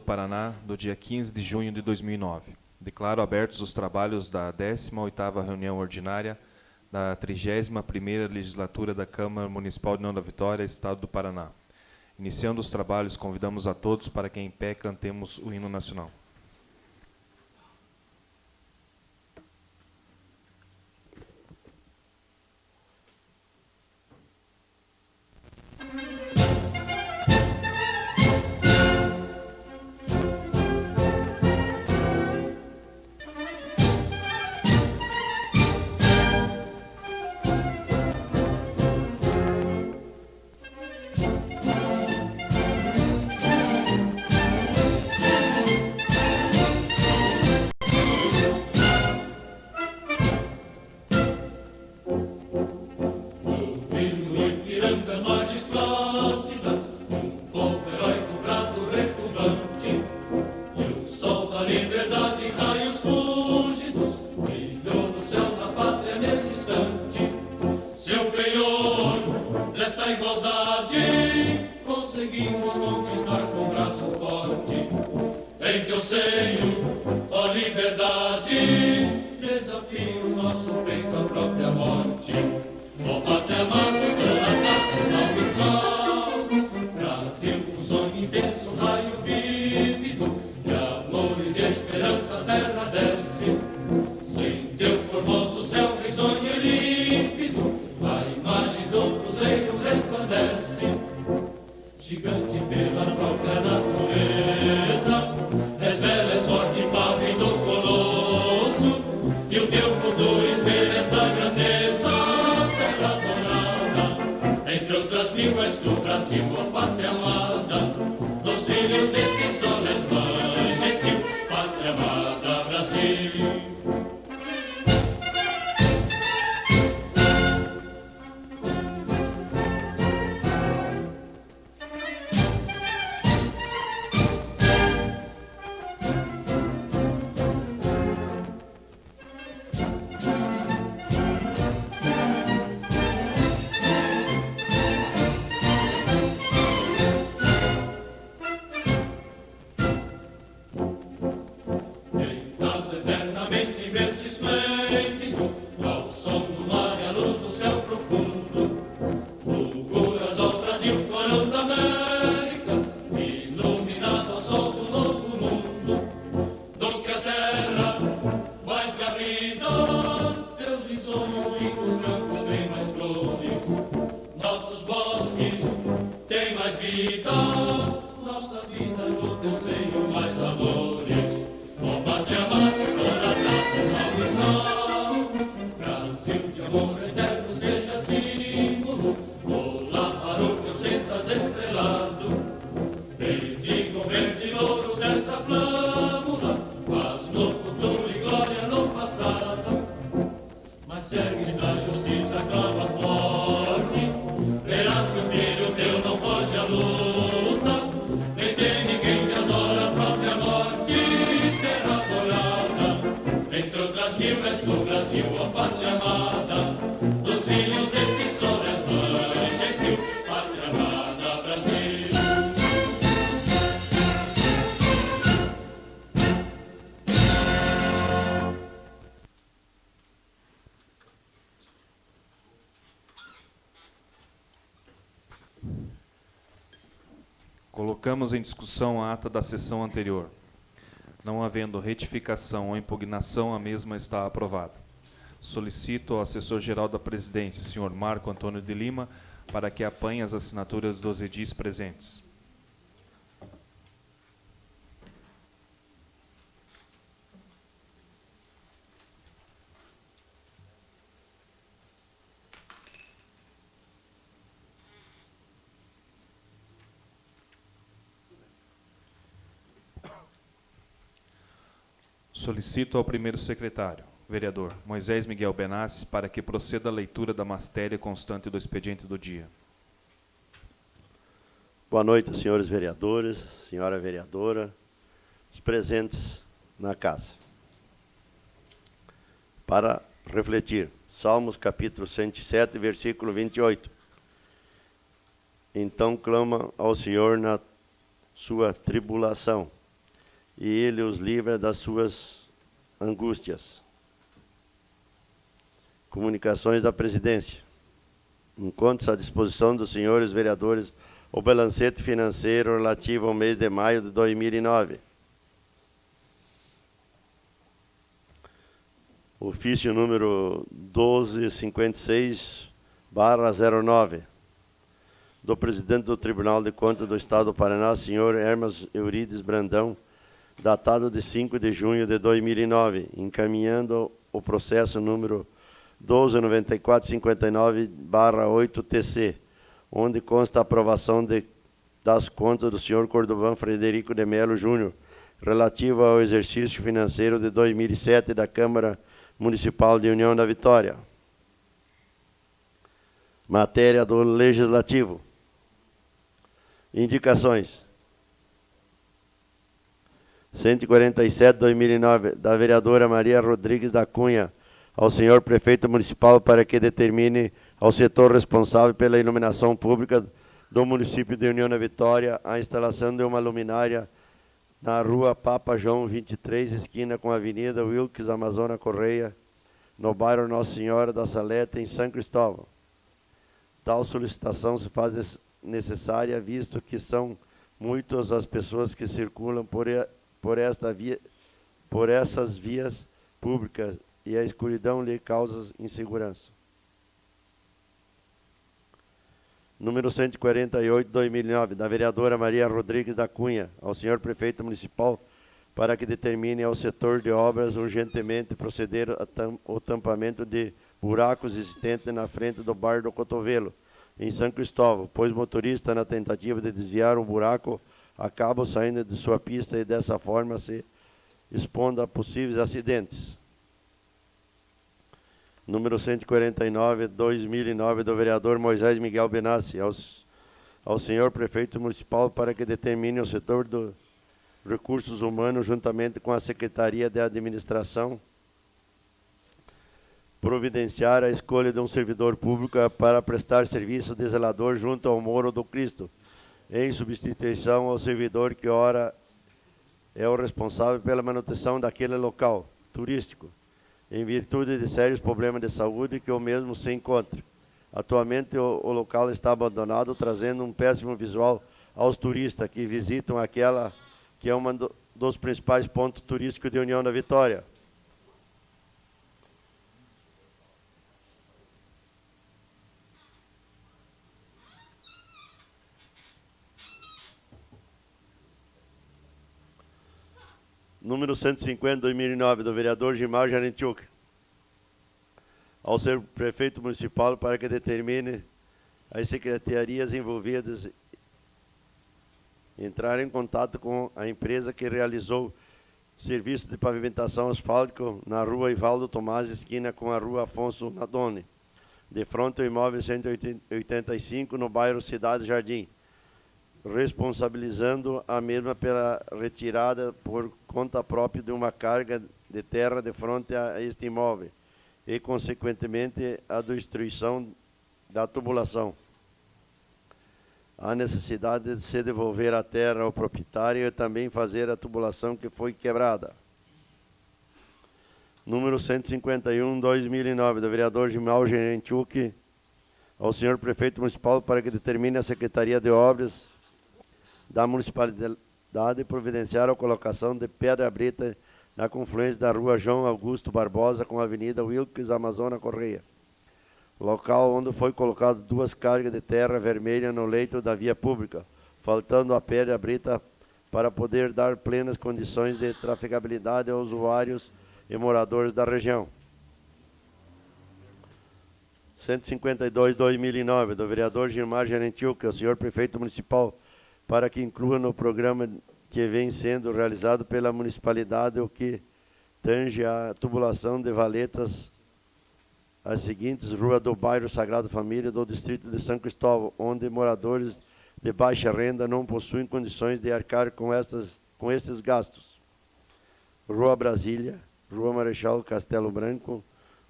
Paraná, do dia 15 de junho de 2009. Declaro abertos os trabalhos da 18ª reunião ordinária da 31ª legislatura da Câmara Municipal de União da Vitória, Estado do Paraná. Iniciando os trabalhos, convidamos a todos para que em pé cantemos o hino nacional. Colocamos em discussão a ata da sessão anterior. Não havendo retificação ou impugnação, a mesma está aprovada. Solicito ao assessor-geral da Presidência, senhor Marco Antônio de Lima, para que apanhe as assinaturas dos edis presentes. Solicito ao primeiro secretário, vereador Moisés Miguel Benassi, para que proceda a leitura da matéria constante do expediente do dia. Boa noite, senhores vereadores, senhora vereadora, os presentes na casa. Para refletir, Salmos capítulo 107, versículo 28. Então clama ao Senhor na sua tribulação, e Ele os livra das suas angústias. Comunicações da Presidência. Encontra-se à disposição dos senhores vereadores o balancete financeiro relativo ao mês de maio de 2009. Ofício número 1256/09, do presidente do Tribunal de Contas do Estado do Paraná, senhor Hermas Eurides Brandão, datado de 5 de junho de 2009, encaminhando o processo número 129459/8-TC, onde consta a aprovação das contas do senhor Cordovan Frederico de Melo Júnior, relativa ao exercício financeiro de 2007 da Câmara Municipal de União da Vitória. Matéria do Legislativo. Indicações. 147/2009, da vereadora Maria Rodrigues da Cunha, ao senhor prefeito municipal para que determine ao setor responsável pela iluminação pública do município de União da Vitória a instalação de uma luminária na rua Papa João 23, esquina com a Avenida Wilkes Amazona Correia, no bairro Nossa Senhora da Saleta, em São Cristóvão. Tal solicitação se faz necessária, visto que são muitas as pessoas que circulam por essas vias públicas e a escuridão lhe causa insegurança. Número 148/2009, da vereadora Maria Rodrigues da Cunha, ao senhor prefeito municipal, para que determine ao setor de obras urgentemente proceder ao tampamento de buracos existentes na frente do Bar do Cotovelo, em São Cristóvão, pois motorista, na tentativa de desviar o buraco, acaba saindo de sua pista e dessa forma se expondo a possíveis acidentes. Número 149/2009, do vereador Moisés Miguel Benassi, ao senhor prefeito municipal para que determine o setor dos recursos humanos, juntamente com a Secretaria de Administração, providenciar a escolha de um servidor público para prestar serviço de zelador junto ao Moro do Cristo, em substituição ao servidor que ora é o responsável pela manutenção daquele local turístico, em virtude de sérios problemas de saúde que o mesmo se encontra. Atualmente o local está abandonado, trazendo um péssimo visual aos turistas que visitam aquela que é um dos principais pontos turísticos de União da Vitória. Número 150/2009, do vereador Gilmar Jarentiuk, ao ser prefeito municipal para que determine as secretarias envolvidas entrar em contato com a empresa que realizou serviço de pavimentação asfáltico na rua Ivaldo Tomás, esquina com a rua Afonso Nadone, de frente ao imóvel 185, no bairro Cidade Jardim, responsabilizando a mesma pela retirada por conta própria de uma carga de terra de frente a este imóvel e, consequentemente, a destruição da tubulação. Há necessidade de se devolver a terra ao proprietário e também fazer a tubulação que foi quebrada. Número 151/2009, do vereador Gilmar Jarentiuk, ao senhor prefeito municipal para que determine a Secretaria de Obras da municipalidade providenciar a colocação de pedra brita na confluência da rua João Augusto Barbosa com a Avenida Wilkes Amazona Correia, local onde foi colocado 2 cargas de terra vermelha no leito da via pública, faltando a pedra brita para poder dar plenas condições de trafegabilidade aos usuários e moradores da região. 152/2009, do vereador Gilmar Jarentiuk, ao senhor prefeito municipal, para que inclua no programa que vem sendo realizado pela municipalidade o que tange a tubulação de valetas as seguintes ruas do bairro Sagrado Família do distrito de São Cristóvão, onde moradores de baixa renda não possuem condições de arcar com estes gastos. Rua Brasília, Rua Marechal Castelo Branco,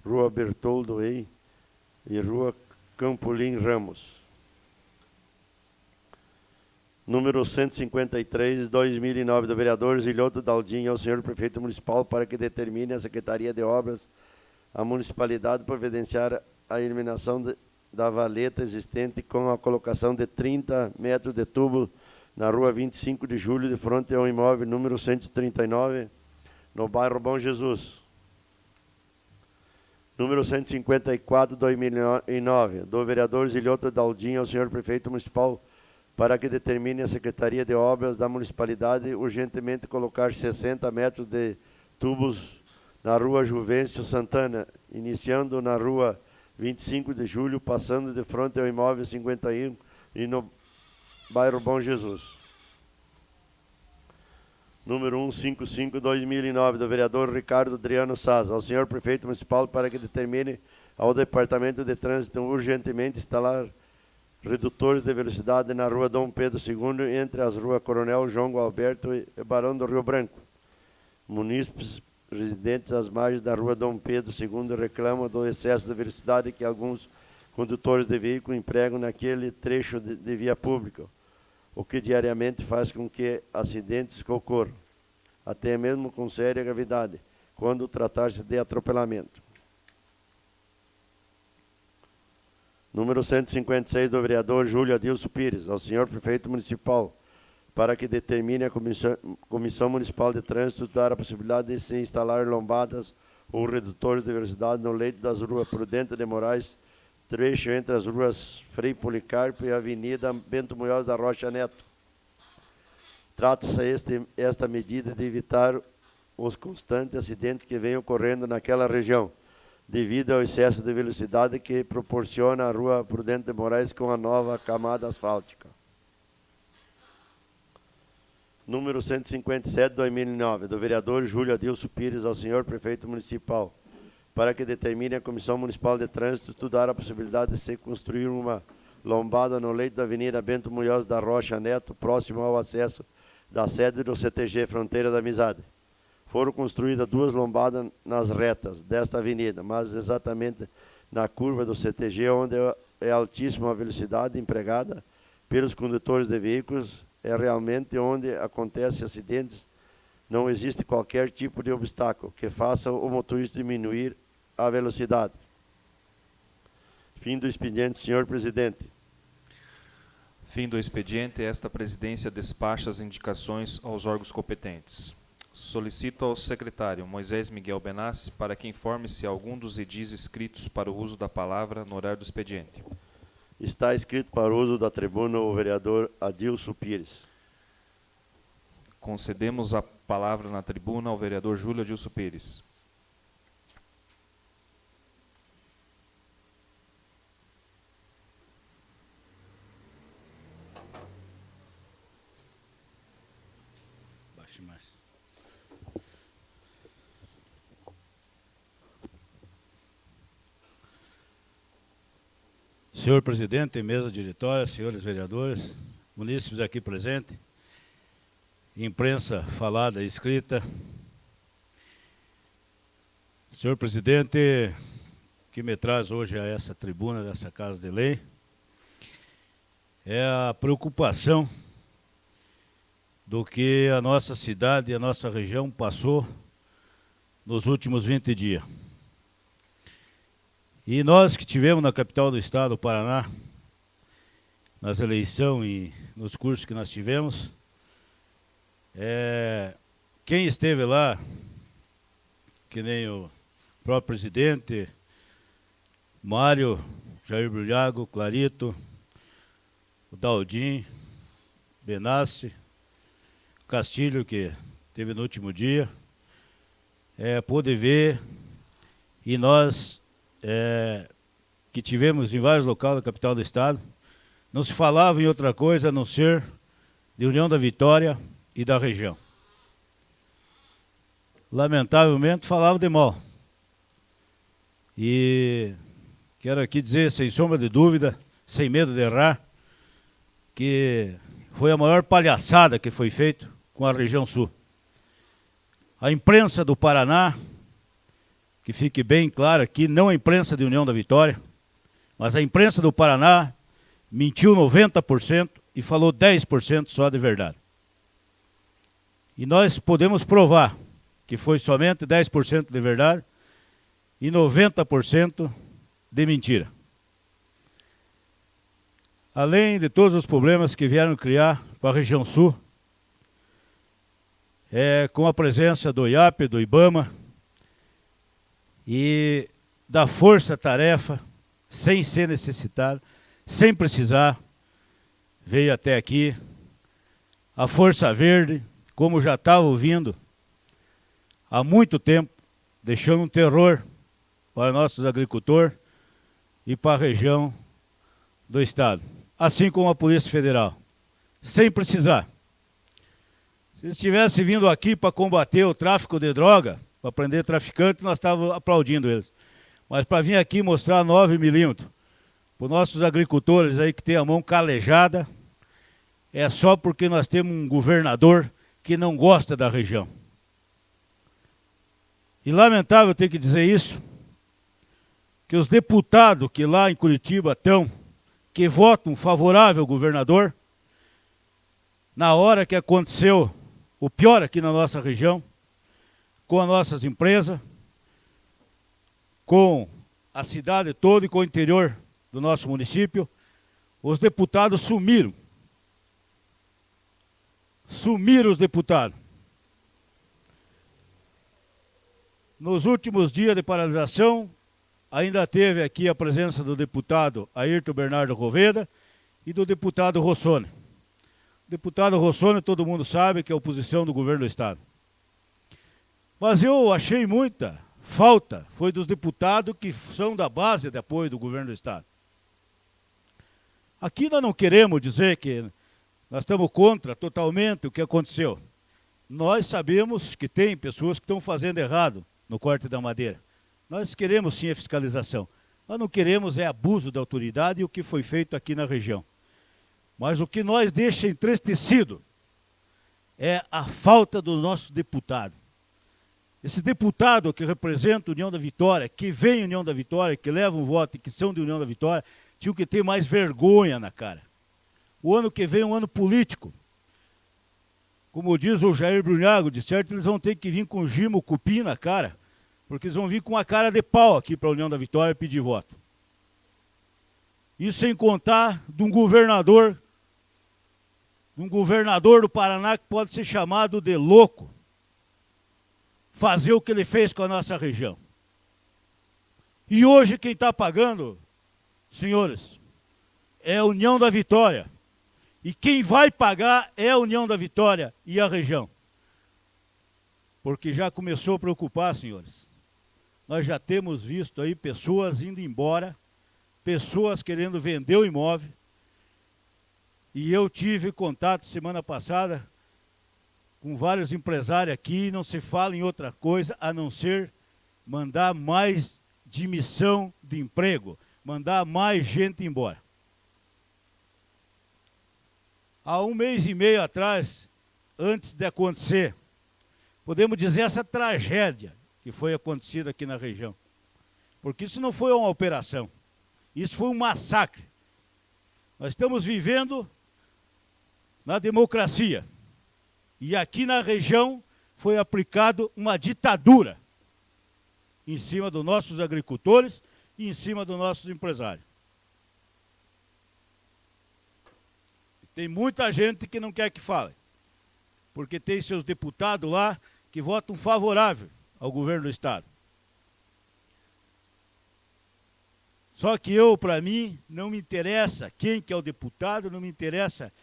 Rua Bertoldo Rei e Rua Campolim Ramos. Número 153, 2009, do vereador Zilhoto Daldin, ao senhor prefeito municipal para que determine a Secretaria de Obras, a municipalidade providenciar a eliminação da valeta existente com a colocação de 30 metros de tubo na rua 25 de julho, de frente ao imóvel número 139, no bairro Bom Jesus. Número 154, 2009, do vereador Zilhoto Daldin, ao senhor prefeito municipal para que determine a Secretaria de Obras da municipalidade urgentemente colocar 60 metros de tubos na rua Juvencio Santana, iniciando na rua 25 de julho, passando de frente ao imóvel 51 e no bairro Bom Jesus. Número 155, 2009, do vereador Ricardo Adriano Saz, ao senhor prefeito municipal para que determine ao Departamento de Trânsito urgentemente instalar redutores de velocidade na rua Dom Pedro II, entre as ruas Coronel João Alberto e Barão do Rio Branco. Munícipes residentes às margens da rua Dom Pedro II reclamam do excesso de velocidade que alguns condutores de veículos empregam naquele trecho de via pública, o que diariamente faz com que acidentes ocorram, até mesmo com séria gravidade, quando tratar-se de atropelamento. Número 156, do vereador Júlio Adilson Pires, ao senhor prefeito municipal, para que determine a Comissão Municipal de Trânsito dar a possibilidade de se instalar lombadas ou redutores de velocidade no leito das ruas Prudente de Moraes, trecho entre as ruas Frei Policarpo e a Avenida Bento Munhoz da Rocha Neto. Trata-se esta medida de evitar os constantes acidentes que vêm ocorrendo naquela região, devido ao excesso de velocidade que proporciona a rua Prudente de Moraes com a nova camada asfáltica. Número 157, 2009, do vereador Júlio Adilson Pires, ao senhor prefeito municipal, para que determine a Comissão Municipal de Trânsito estudar a possibilidade de se construir uma lombada no leito da Avenida Bento Munhoz da Rocha Neto, próximo ao acesso da sede do CTG Fronteira da Amizade. Foram construídas 2 lombadas nas retas desta avenida, mas exatamente na curva do CTG, onde é altíssima a velocidade empregada pelos condutores de veículos, é realmente onde acontecem acidentes. Não existe qualquer tipo de obstáculo que faça o motorista diminuir a velocidade. Fim do expediente, senhor presidente. Fim do expediente. Esta presidência despacha as indicações aos órgãos competentes. Solicito ao secretário Moisés Miguel Benassi para que informe se algum dos edis escritos para o uso da palavra no horário do expediente. Está escrito para o uso da tribuna o vereador Adilson Pires. Concedemos a palavra na tribuna ao vereador Júlio Adilson Pires. Baixe mais. Senhor presidente, mesa diretória, senhores vereadores, munícipes aqui presentes, imprensa falada e escrita. Senhor presidente, que me traz hoje a essa tribuna dessa Casa de Lei é a preocupação do que a nossa cidade e a nossa região passou nos últimos 20 dias. E nós que tivemos na capital do estado, do Paraná, nas eleições e nos cursos que nós tivemos, quem esteve lá, que nem o próprio presidente, Mário, Jair Brulhago, Clarito, o Daldin, Benassi, Castilho, que teve no último dia, pôde ver, e nós que tivemos em vários locais da capital do estado, não se falava em outra coisa a não ser de União da Vitória e da região. Lamentavelmente falava de mal. E quero aqui dizer, sem sombra de dúvida, sem medo de errar, que foi a maior palhaçada que foi feita com a região sul. A imprensa do Paraná, que fique bem claro aqui, não a imprensa de União da Vitória, mas a imprensa do Paraná mentiu 90% e falou 10% só de verdade. E nós podemos provar que foi somente 10% de verdade e 90% de mentira. Além de todos os problemas que vieram criar para a região sul, com a presença do IAP, do IBAMA e da força-tarefa, sem ser necessitado, sem precisar, veio até aqui a Força Verde, como já estava ouvindo há muito tempo, deixando um terror para nossos agricultores e para a região do estado. Assim como a Polícia Federal, sem precisar. Se eles tivessem vindo aqui para combater o tráfico de droga, para prender traficante, nós estávamos aplaudindo eles. Mas para vir aqui mostrar 9 milímetros para os nossos agricultores aí que tem a mão calejada, é só porque nós temos um governador que não gosta da região. E lamentável ter que dizer isso, que os deputados que lá em Curitiba estão, que votam favorável ao governador, na hora que aconteceu o pior aqui na nossa região, com as nossas empresas, com a cidade toda e com o interior do nosso município, os deputados sumiram. Sumiram os deputados. Nos últimos dias de paralisação, ainda teve aqui a presença do deputado Ayrton Bernardo Roveda e do deputado Rossoni. O deputado Rossoni, todo mundo sabe que é a oposição do governo do estado. Mas eu achei muita falta, foi dos deputados que são da base de apoio do governo do estado. Aqui nós não queremos dizer que nós estamos contra totalmente o que aconteceu. Nós sabemos que tem pessoas que estão fazendo errado no corte da madeira. Nós queremos sim a fiscalização. Nós não queremos abuso da autoridade e o que foi feito aqui na região. Mas o que nós deixa entristecido é a falta do nosso deputado. Esse deputado que representa a União da Vitória, que vem a União da Vitória, que leva um voto e que são de União da Vitória, tinham que ter mais vergonha na cara. O ano que vem é um ano político. Como diz o Jair Brunhago, de certo eles vão ter que vir com gimo, cupim na cara, porque eles vão vir com a cara de pau aqui para a União da Vitória pedir voto. Isso sem contar de um governador do Paraná que pode ser chamado de louco, fazer o que ele fez com a nossa região. E hoje quem está pagando, senhores, é a União da Vitória. E quem vai pagar é a União da Vitória e a região. Porque já começou a preocupar, senhores. Nós já temos visto aí pessoas indo embora, pessoas querendo vender o imóvel. E eu tive contato semana passada com vários empresários aqui, não se fala em outra coisa a não ser mandar mais demissão de emprego, mandar mais gente embora. Há 1 mês e meio atrás, antes de acontecer, podemos dizer essa tragédia que foi acontecida aqui na região. Porque isso não foi uma operação, isso foi um massacre. Nós estamos vivendo na democracia. E aqui na região foi aplicado uma ditadura em cima dos nossos agricultores e em cima dos nossos empresários. Tem muita gente que não quer que fale, porque tem seus deputados lá que votam favorável ao governo do estado. Só que para mim, não me interessa quem que é o deputado, não me interessa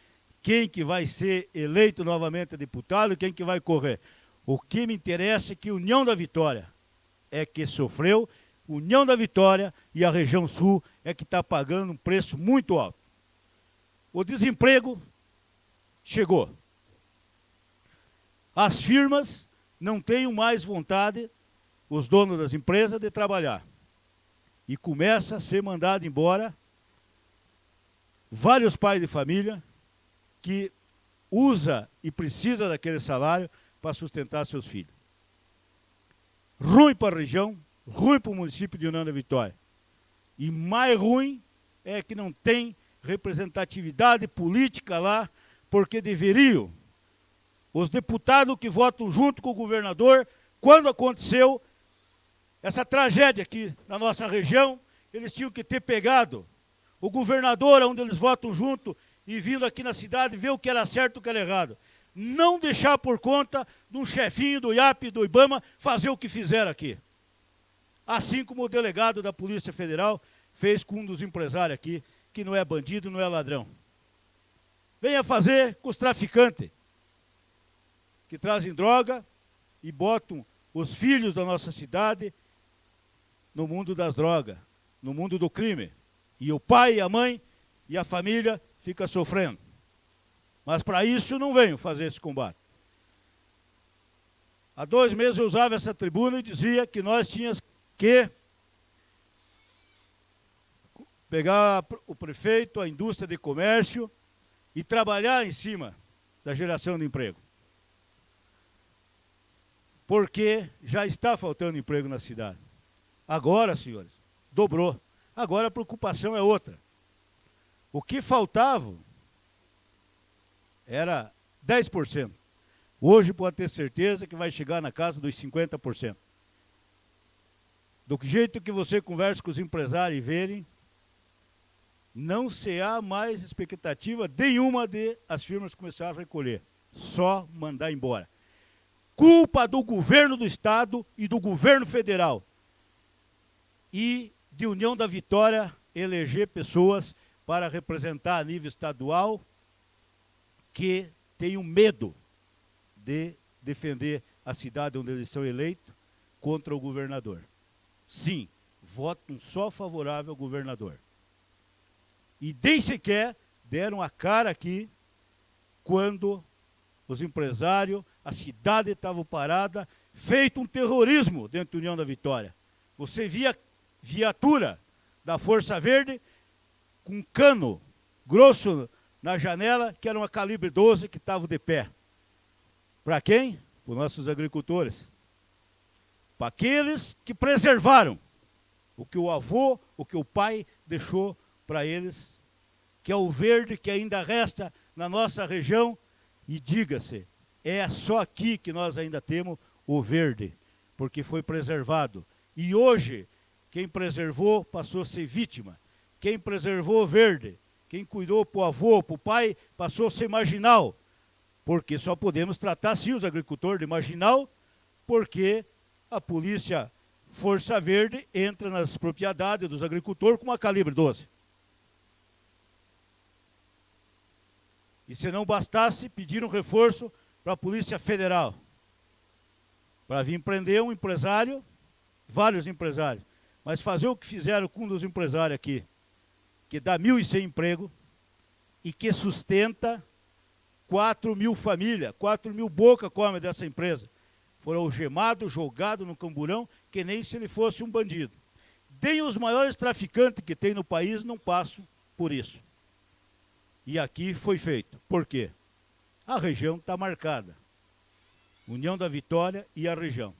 quem que vai ser eleito novamente deputado, quem que vai correr. O que me interessa é que a União da Vitória é que sofreu, União da Vitória e a região sul é que está pagando um preço muito alto. O desemprego chegou. As firmas não têm mais vontade, os donos das empresas, de trabalhar. E começa a ser mandado embora vários pais de família que usa e precisa daquele salário para sustentar seus filhos. Ruim para a região, ruim para o município de União da Vitória. E mais ruim é que não tem representatividade política lá, porque deveriam os deputados que votam junto com o governador, quando aconteceu essa tragédia aqui na nossa região, eles tinham que ter pegado o governador, onde eles votam junto, e vindo aqui na cidade ver o que era certo e o que era errado. Não deixar por conta de um chefinho do IAP e do IBAMA fazer o que fizeram aqui. Assim como o delegado da Polícia Federal fez com um dos empresários aqui, que não é bandido, não é ladrão. Venha fazer com os traficantes, que trazem droga e botam os filhos da nossa cidade no mundo das drogas, no mundo do crime. E o pai, a mãe e a família ficam sofrendo. Mas para isso não venho fazer esse combate. Há 2 meses eu usava essa tribuna e dizia que nós tínhamos que pegar o prefeito, a indústria de comércio e trabalhar em cima da geração de emprego. Porque já está faltando emprego na cidade. Agora, senhores, dobrou. Agora a preocupação é outra. O que faltava era 10%. Hoje pode ter certeza que vai chegar na casa dos 50%. Do jeito que você conversa com os empresários e verem, não se há mais expectativa nenhuma de as firmas começarem a recolher. Só mandar embora. Culpa do governo do estado e do governo federal. E de União da Vitória eleger pessoas para representar a nível estadual que tenham medo de defender a cidade onde eles são eleitos contra o governador. Sim, votam só favorável ao governador. E nem sequer deram a cara aqui quando os empresários, a cidade estava parada, feito um terrorismo dentro da União da Vitória. Você via viatura da Força Verde com cano grosso na janela, que era uma calibre 12 que estava de pé. Para quem? Para os nossos agricultores. Para aqueles que preservaram o que o avô, o que o pai deixou para eles, que é o verde que ainda resta na nossa região. E diga-se, é só aqui que nós ainda temos o verde, porque foi preservado. E hoje, quem preservou passou a ser vítima. Quem preservou o verde, quem cuidou para o avô, para o pai, passou a ser marginal. Porque só podemos tratar, sim, os agricultores de marginal, porque a polícia Força Verde entra nas propriedades dos agricultores com uma calibre 12. E se não bastasse, pediram reforço para a Polícia Federal. Para vir prender um empresário, vários empresários. Mas fazer o que fizeram com um dos empresários aqui, que dá 1.100 empregos e que sustenta 4.000 famílias, 4.000 bocas comem dessa empresa. Foram algemados, jogados no camburão, que nem se ele fosse um bandido. Nem os maiores traficantes que tem no país não passam por isso. E aqui foi feito. Por quê? A região está marcada. União da Vitória e a região.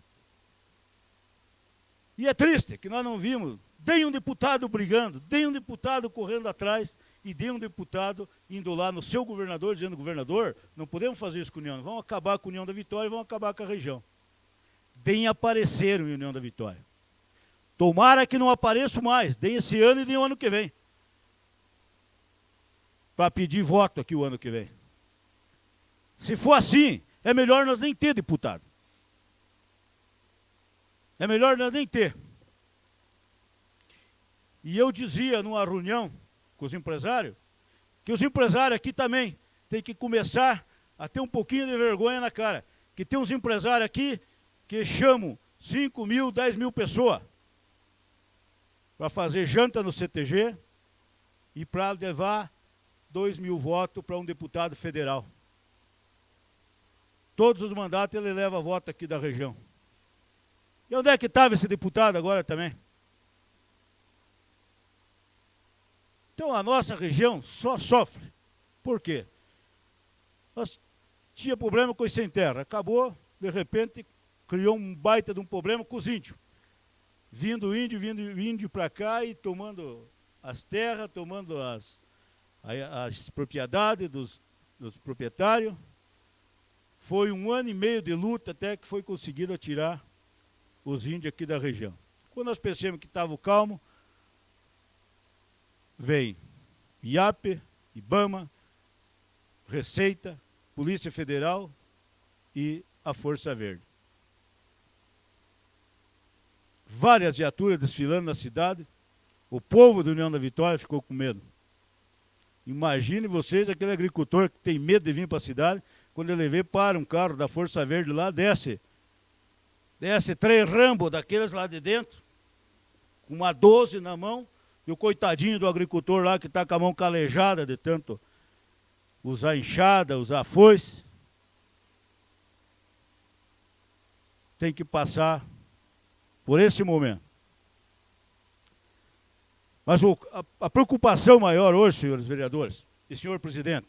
E é triste que nós não vimos nem um deputado brigando, nem um deputado correndo atrás e nem um deputado indo lá no seu governador, dizendo, governador, não podemos fazer isso com a União, vamos acabar com a União da Vitória e vamos acabar com a região. Nem apareceram em União da Vitória. Tomara que não apareçam mais, nem esse ano e nem o ano que vem. Para pedir voto aqui o ano que vem. Se for assim, é melhor nós nem ter deputado. É melhor nós nem ter. E eu dizia numa reunião com os empresários, que os empresários aqui também têm que começar a ter um pouquinho de vergonha na cara. Que tem uns empresários aqui que chamam 5.000, 10.000 pessoas para fazer janta no CTG e para levar 2.000 votos para um deputado federal. Todos os mandatos ele leva voto aqui da região. E onde é que estava esse deputado agora também? Então a nossa região só sofre. Por quê? Nós tinha problema com os sem terra. Acabou, de repente, criou um baita de um problema com os índios. Vindo índio para cá e tomando as terras, tomando as propriedades dos proprietários. Foi 1 ano e meio de luta até que foi conseguido tirar os índios aqui da região. Quando nós pensamos que estava calmo, vem IAP, IBAMA, Receita, Polícia Federal e a Força Verde. Várias viaturas desfilando na cidade. O povo da União da Vitória ficou com medo. Imagine vocês aquele agricultor que tem medo de vir para a cidade, quando ele vê, para um carro da Força Verde lá, desce 3 Rambo daqueles lá de dentro, com uma 12 na mão, e o coitadinho do agricultor lá que está com a mão calejada de tanto usar enxada, usar foice, tem que passar por esse momento. Mas a preocupação maior hoje, senhores vereadores e senhor presidente,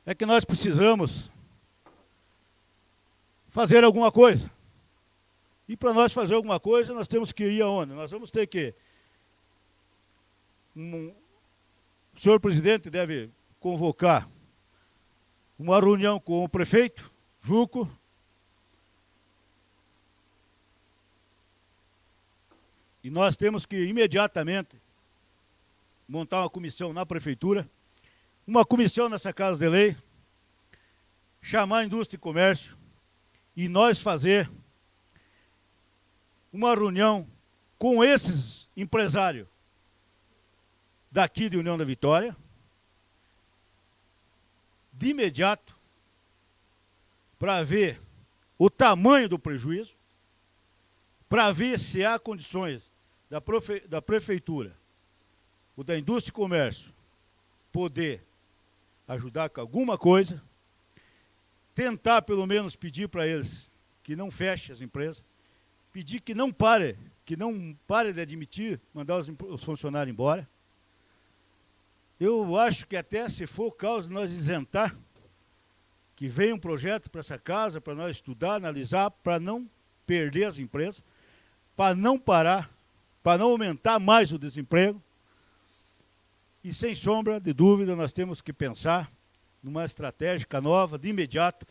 é que nós precisamos fazer alguma coisa. E para nós fazer alguma coisa, nós temos que ir aonde? Nós vamos ter que... O senhor presidente deve convocar uma reunião com o prefeito, Juco, e nós temos que imediatamente montar uma comissão na prefeitura, uma comissão nessa Casa de Lei, chamar a indústria e comércio e nós fazer uma reunião com esses empresários daqui de União da Vitória, de imediato, para ver o tamanho do prejuízo, para ver se há condições da prefeitura ou da indústria e comércio poder ajudar com alguma coisa, tentar pelo menos pedir para eles que não fechem as empresas, pedir que não pare de admitir, mandar os funcionários embora. Eu acho que até se for o caso de nós isentar, que venha um projeto para essa casa, para nós estudar, analisar, para não perder as empresas, para não parar, para não aumentar mais o desemprego. E sem sombra de dúvida, nós temos que pensar numa estratégia nova, de imediato,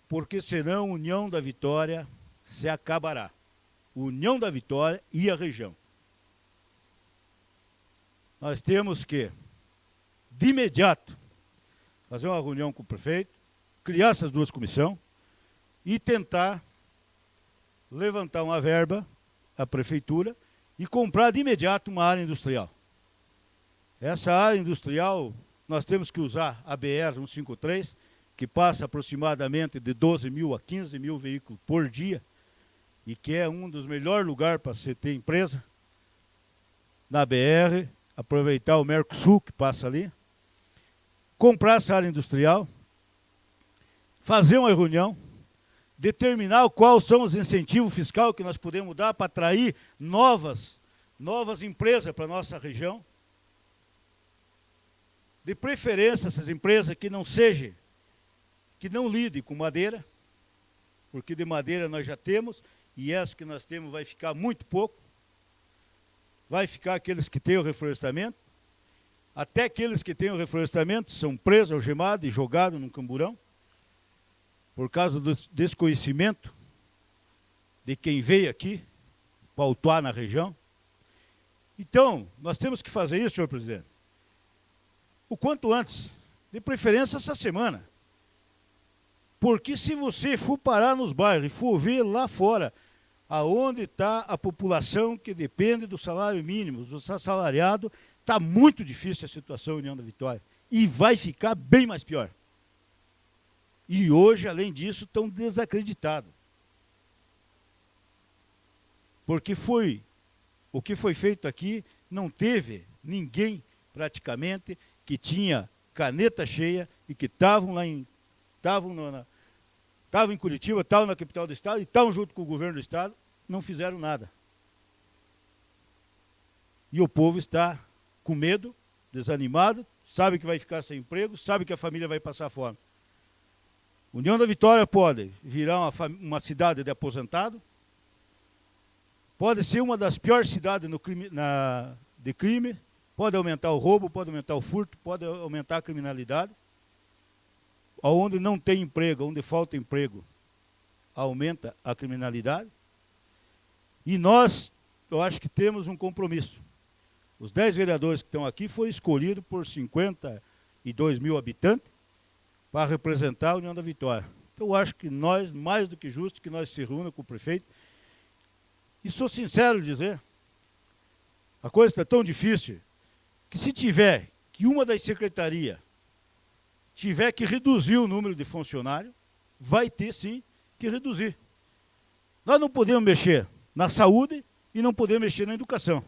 porque senão a União da Vitória se acabará. União da Vitória e a região. Nós temos que, de imediato, fazer uma reunião com o prefeito, criar essas 2 comissões e tentar levantar uma verba à prefeitura e comprar de imediato uma área industrial. Essa área industrial, nós temos que usar a BR-153, que passa aproximadamente de 12 mil a 15 mil veículos por dia, e que é um dos melhores lugares para você ter empresa, na BR, aproveitar o Mercosul que passa ali, comprar essa área industrial, fazer uma reunião, determinar quais são os incentivos fiscais que nós podemos dar para atrair novas empresas para a nossa região. De preferência, essas empresas que não lidem com madeira, porque de madeira nós já temos, e essa que nós temos vai ficar muito pouco. Vai ficar aqueles que têm o reflorestamento. Até aqueles que têm o reflorestamento são presos, algemados e jogados num camburão, por causa do desconhecimento de quem veio aqui para atuar na região. Então, nós temos que fazer isso, senhor presidente, o quanto antes, de preferência essa semana. Porque se você for parar nos bairros e for ver lá fora, aonde está a população que depende do salário mínimo, do assalariado, está muito difícil a situação em União da Vitória. E vai ficar bem mais pior. E hoje, além disso, estão desacreditados. Porque o que foi feito aqui, não teve ninguém, praticamente, que tinha caneta cheia e que estavam em Curitiba, estavam na capital do estado e estavam junto com o governo do estado, não fizeram nada. E o povo está com medo, desanimado, sabe que vai ficar sem emprego, sabe que a família vai passar fome. União da Vitória pode virar uma cidade de aposentado, pode ser uma das piores cidades de crime, pode aumentar o roubo, pode aumentar o furto, pode aumentar a criminalidade. Onde não tem emprego, onde falta emprego, aumenta a criminalidade. E nós, eu acho que temos um compromisso. Os 10 vereadores que estão aqui foram escolhidos por 52 mil habitantes para representar a União da Vitória. Então, eu acho que nós, mais do que justo, que nós se reúna com o prefeito. E sou sincero em dizer, a coisa está tão difícil, que se tiver que uma das secretarias tiver que reduzir o número de funcionários, vai ter sim que reduzir. Nós não podemos mexer na saúde e não podemos mexer na educação.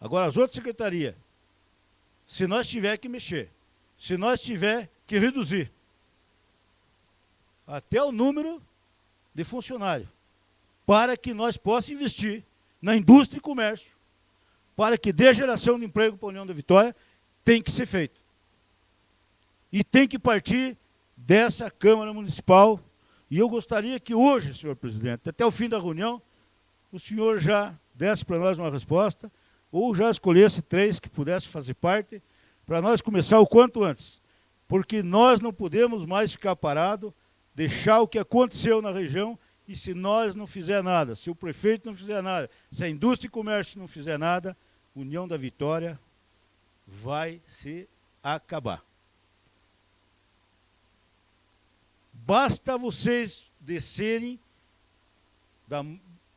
Agora, as outras secretarias, se nós tiver que mexer, se nós tiver que reduzir até o número de funcionários, para que nós possamos investir na indústria e comércio, para que dê geração de emprego para a União da Vitória, tem que ser feito. E tem que partir dessa Câmara Municipal. E eu gostaria que hoje, senhor presidente, até o fim da reunião, o senhor já desse para nós uma resposta, ou já escolhesse 3 que pudessem fazer parte, para nós começar o quanto antes. Porque nós não podemos mais ficar parados, deixar o que aconteceu na região, e se nós não fizer nada, se o prefeito não fizer nada, se a indústria e comércio não fizer nada, União da Vitória vai se acabar. Basta vocês descerem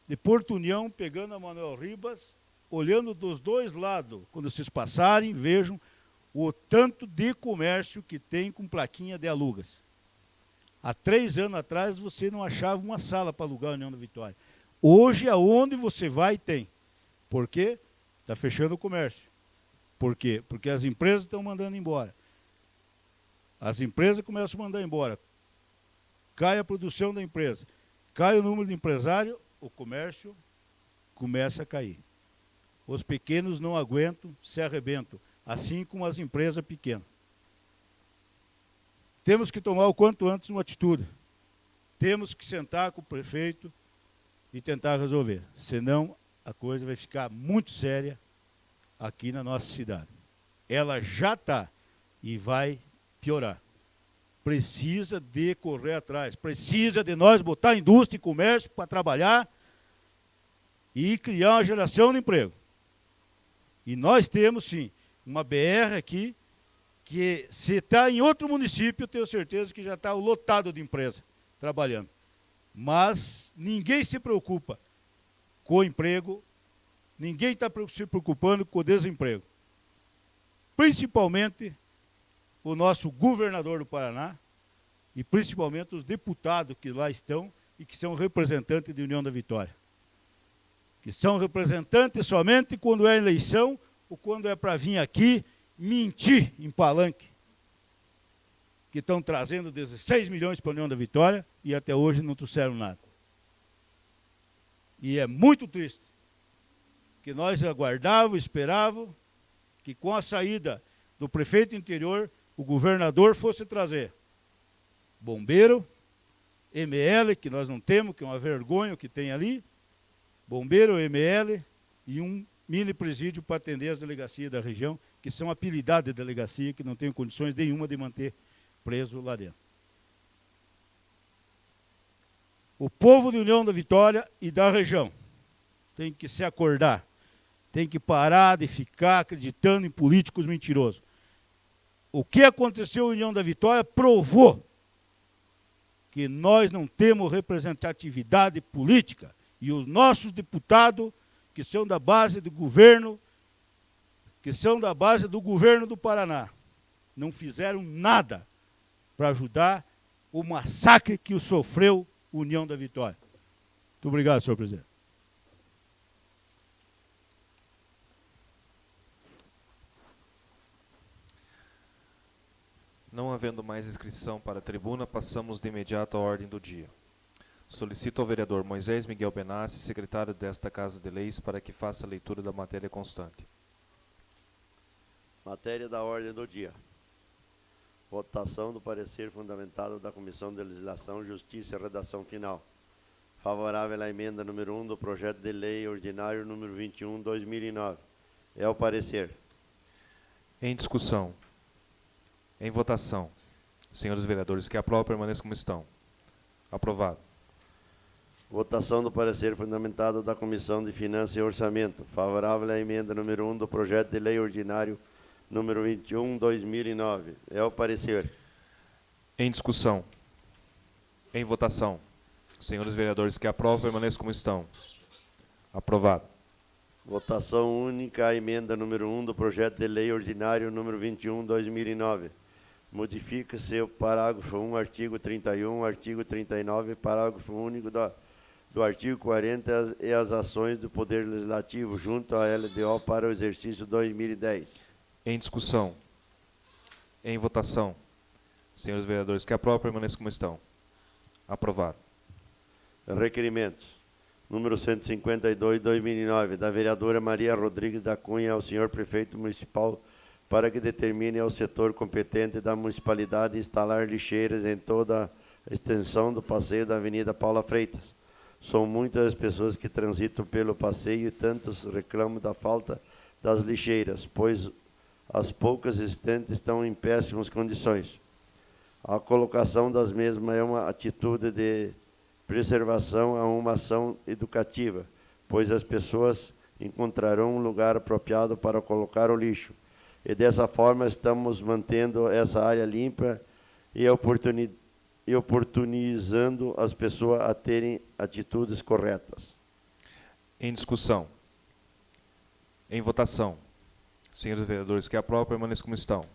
de Porto União, pegando a Manuel Ribas, olhando dos dois lados, quando vocês passarem, vejam o tanto de comércio que tem com plaquinha de alugas. Há 3 anos atrás, você não achava uma sala para alugar a União da Vitória. Hoje, aonde você vai, tem. Por quê? Está fechando o comércio. Por quê? Porque as empresas estão mandando embora. As empresas começam a mandar embora. Cai a produção da empresa, cai o número de empresários, o comércio começa a cair. Os pequenos não aguentam, se arrebentam, assim como as empresas pequenas. Temos que tomar o quanto antes uma atitude. Temos que sentar com o prefeito e tentar resolver. Senão, a coisa vai ficar muito séria aqui na nossa cidade. Ela já está e vai piorar. Precisa de correr atrás, precisa de nós botar indústria e comércio para trabalhar e criar uma geração de emprego. E nós temos, sim, uma BR aqui, que se está em outro município, eu tenho certeza que já está lotado de empresa trabalhando. Mas ninguém se preocupa com o emprego, ninguém está se preocupando com o desemprego. Principalmente o nosso governador do Paraná e principalmente os deputados que lá estão e que são representantes de União da Vitória. Que são representantes somente quando é eleição ou quando é para vir aqui mentir em palanque. Que estão trazendo 16 milhões para a União da Vitória e até hoje não trouxeram nada. E é muito triste que nós aguardávamos, esperávamos que com a saída do prefeito interior, o governador fosse trazer bombeiro, ML, que nós não temos, que é uma vergonha o que tem ali, bombeiro, ML e um mini presídio para atender as delegacias da região, que são apelidadas de delegacia, que não têm condições nenhuma de manter preso lá dentro. O povo de União da Vitória e da região tem que se acordar, tem que parar de ficar acreditando em políticos mentirosos. O que aconteceu em União da Vitória provou que nós não temos representatividade política e os nossos deputados, que são da base do governo, do Paraná, não fizeram nada para ajudar o massacre que sofreu União da Vitória. Muito obrigado, senhor presidente. Não havendo mais inscrição para a tribuna, passamos de imediato à ordem do dia. Solicito ao vereador Moisés Miguel Benassi, secretário desta Casa de Leis, para que faça a leitura da matéria constante. Matéria da ordem do dia. Votação do parecer fundamentado da Comissão de Legislação, Justiça e Redação Final. Favorável à emenda número 1 do projeto de lei ordinário número 21/2009. É o parecer. Em discussão. Em votação. Senhores vereadores que aprovam, permaneçam como estão. Aprovado. Votação do parecer fundamentado da Comissão de Finanças e Orçamento. Favorável à emenda número 1 do projeto de lei ordinário número 21/2009. É o parecer. Em discussão. Em votação. Senhores vereadores que aprovam, permaneçam como estão. Aprovado. Votação única à emenda número 1 do projeto de lei ordinário número 21/2009. Modifica-se o parágrafo 1, artigo 31, artigo 39, parágrafo único do artigo 40 e as ações do Poder Legislativo junto à LDO para o exercício 2010. Em discussão. Em votação. Senhores vereadores que aprovam, permaneçam como estão. Aprovado. Requerimentos. Número 152/2009, da vereadora Maria Rodrigues da Cunha ao senhor prefeito municipal para que determine ao setor competente da municipalidade instalar lixeiras em toda a extensão do passeio da Avenida Paula Freitas. São muitas as pessoas que transitam pelo passeio e tantos reclamam da falta das lixeiras, pois as poucas existentes estão em péssimas condições. A colocação das mesmas é uma atitude de preservação a uma ação educativa, pois as pessoas encontrarão um lugar apropriado para colocar o lixo. E dessa forma estamos mantendo essa área limpa e oportunizando as pessoas a terem atitudes corretas. Em discussão. Em votação. Senhores vereadores que aprovam, permaneçam como estão.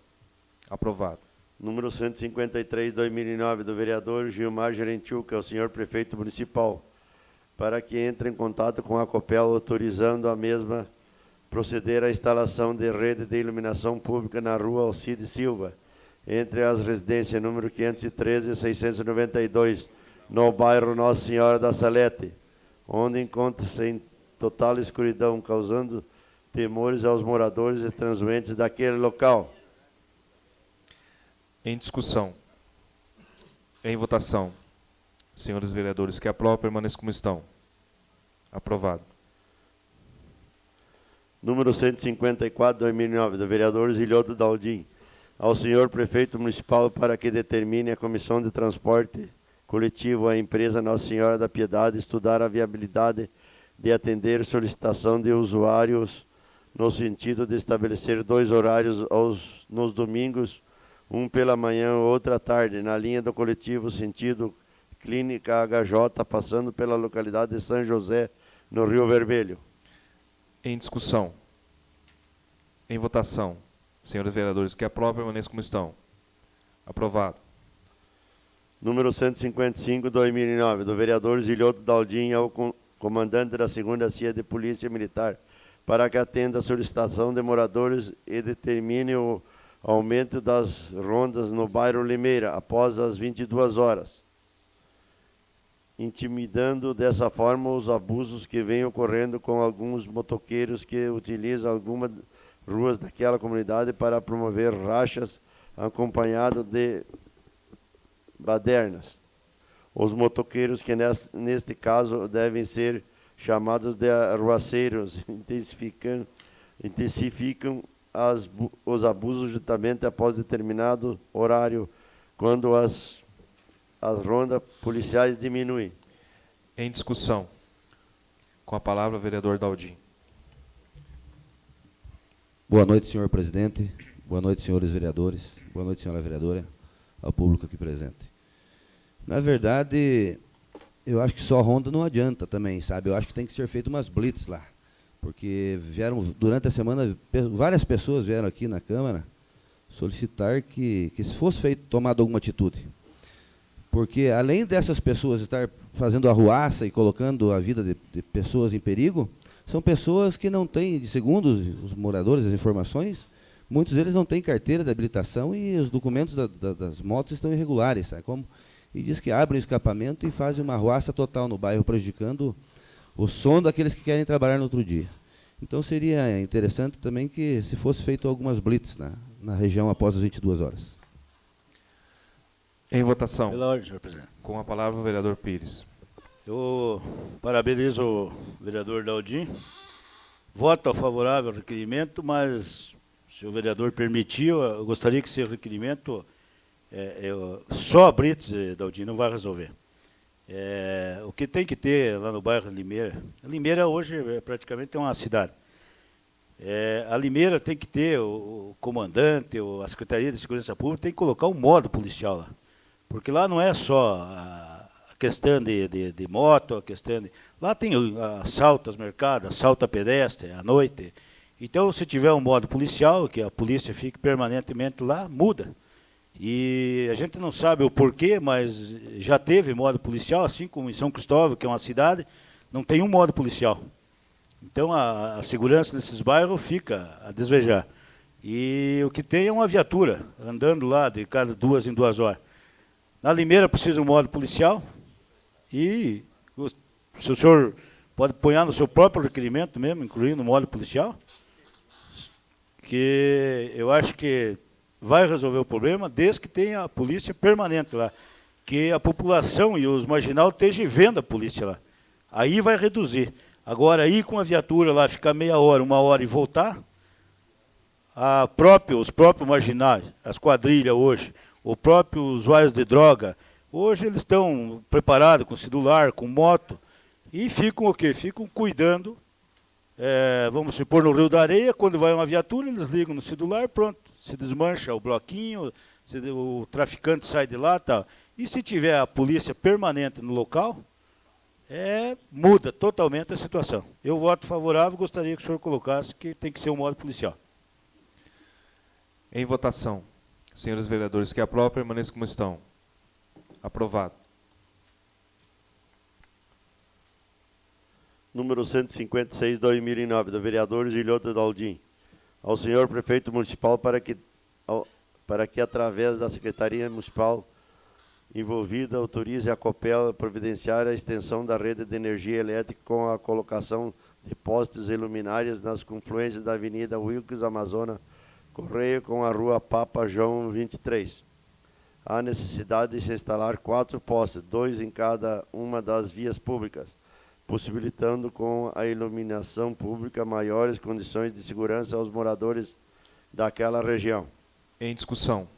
Aprovado. Número 153/2009, do vereador Gilmar Gerentiuca, ao senhor prefeito municipal, para que entre em contato com a Copel, autorizando a mesma proceder à instalação de rede de iluminação pública na rua Alcide Silva, entre as residências número 513 e 692, no bairro Nossa Senhora da Salete, onde encontra-se em total escuridão, causando temores aos moradores e transuentes daquele local. Em discussão. Em votação. Senhores vereadores que aprovam, permaneçam como estão. Aprovado. Número 154/2009, do vereador Zilioto Daldim, ao senhor prefeito municipal para que determine a comissão de transporte coletivo à empresa Nossa Senhora da Piedade estudar a viabilidade de atender solicitação de usuários no sentido de estabelecer 2 horários nos domingos, um pela manhã e outro à tarde, na linha do coletivo sentido Clínica HJ, passando pela localidade de São José, no Rio Vermelho. Em discussão. Em votação. Senhores vereadores que aprovam, permaneçam como estão. Aprovado. Número 155/2009, do vereador Zilioto Daldim ao comandante da 2ª CIA de Polícia Militar, para que atenda a solicitação de moradores e determine o aumento das rondas no bairro Limeira após as 22 horas, intimidando dessa forma os abusos que vêm ocorrendo com alguns motoqueiros que utilizam algumas ruas daquela comunidade para promover rachas acompanhado de badernas. Os motoqueiros que neste caso devem ser chamados de arruaceiros intensificam os abusos justamente após determinado horário, quando as rondas policiais diminuem. Em discussão. Com a palavra, o vereador Daldim. Boa noite, senhor presidente. Boa noite, senhores vereadores. Boa noite, senhora vereadora, ao público aqui presente. Na verdade, eu acho que só ronda não adianta também, sabe? Eu acho que tem que ser feito umas blitz lá. Porque vieram, durante a semana, várias pessoas vieram aqui na Câmara solicitar que se fosse tomada alguma atitude. Porque, além dessas pessoas estar fazendo arruaça e colocando a vida de pessoas em perigo, são pessoas que não têm, segundo os moradores, as informações, muitos deles não têm carteira de habilitação e os documentos das motos estão irregulares, sabe como? E diz que abrem o escapamento e fazem uma arruaça total no bairro, prejudicando o sono daqueles que querem trabalhar no outro dia. Então seria interessante também que se fosse feito algumas blitz na região após as 22 horas. Em votação. Pela ordem, senhor presidente. Com a palavra, o vereador Pires. Eu parabenizo o vereador Daldim. Voto favorável ao requerimento, mas se o vereador permitir, eu gostaria que esse requerimento, só a Brits, Daldi, não vai resolver. O que tem que ter lá no bairro Limeira hoje praticamente é uma cidade. A Limeira tem que ter o comandante, a Secretaria de Segurança Pública tem que colocar um modo policial lá. Porque lá não é só a questão de moto, a questão de... Lá tem assalto aos mercados, assalto a pedestre à noite. Então, se tiver um modo policial, que a polícia fique permanentemente lá, muda. E a gente não sabe o porquê, mas já teve modo policial, assim como em São Cristóvão, que é uma cidade, não tem um modo policial. Então, a segurança nesses bairros fica a desvejar. E o que tem é uma viatura, andando lá de cada 2 em 2 horas. Na Limeira precisa de um modo policial e se o senhor pode pôr no seu próprio requerimento mesmo, incluindo o modo policial, que eu acho que vai resolver o problema desde que tenha a polícia permanente lá, que a população e os marginais estejam vendo a polícia lá. Aí vai reduzir. Agora, ir com a viatura lá, ficar meia hora, 1 hora e voltar, os próprios marginais, as quadrilhas hoje, os próprios usuários de droga, hoje eles estão preparados com celular, com moto, e ficam o quê? Ficam cuidando, vamos supor, no Rio da Areia, quando vai uma viatura, eles ligam no celular, pronto, se desmancha o bloquinho, o traficante sai de lá, tal. E se tiver a polícia permanente no local, muda totalmente a situação. Eu voto favorável, gostaria que o senhor colocasse que tem que ser um modo policial. Em votação. Senhores vereadores que aprovam, permaneçam como estão. Aprovado. Número 156, 2009, do vereador Gilhoto Daldim. Ao senhor prefeito municipal para que através da Secretaria Municipal envolvida, autorize a Copel a providenciar a extensão da rede de energia elétrica com a colocação de postes e luminárias nas confluências da Avenida Wilkes Amazônia Correia com a Rua Papa João 23. Há necessidade de se instalar 4 postes, 2 em cada uma das vias públicas, possibilitando com a iluminação pública maiores condições de segurança aos moradores daquela região. Em discussão.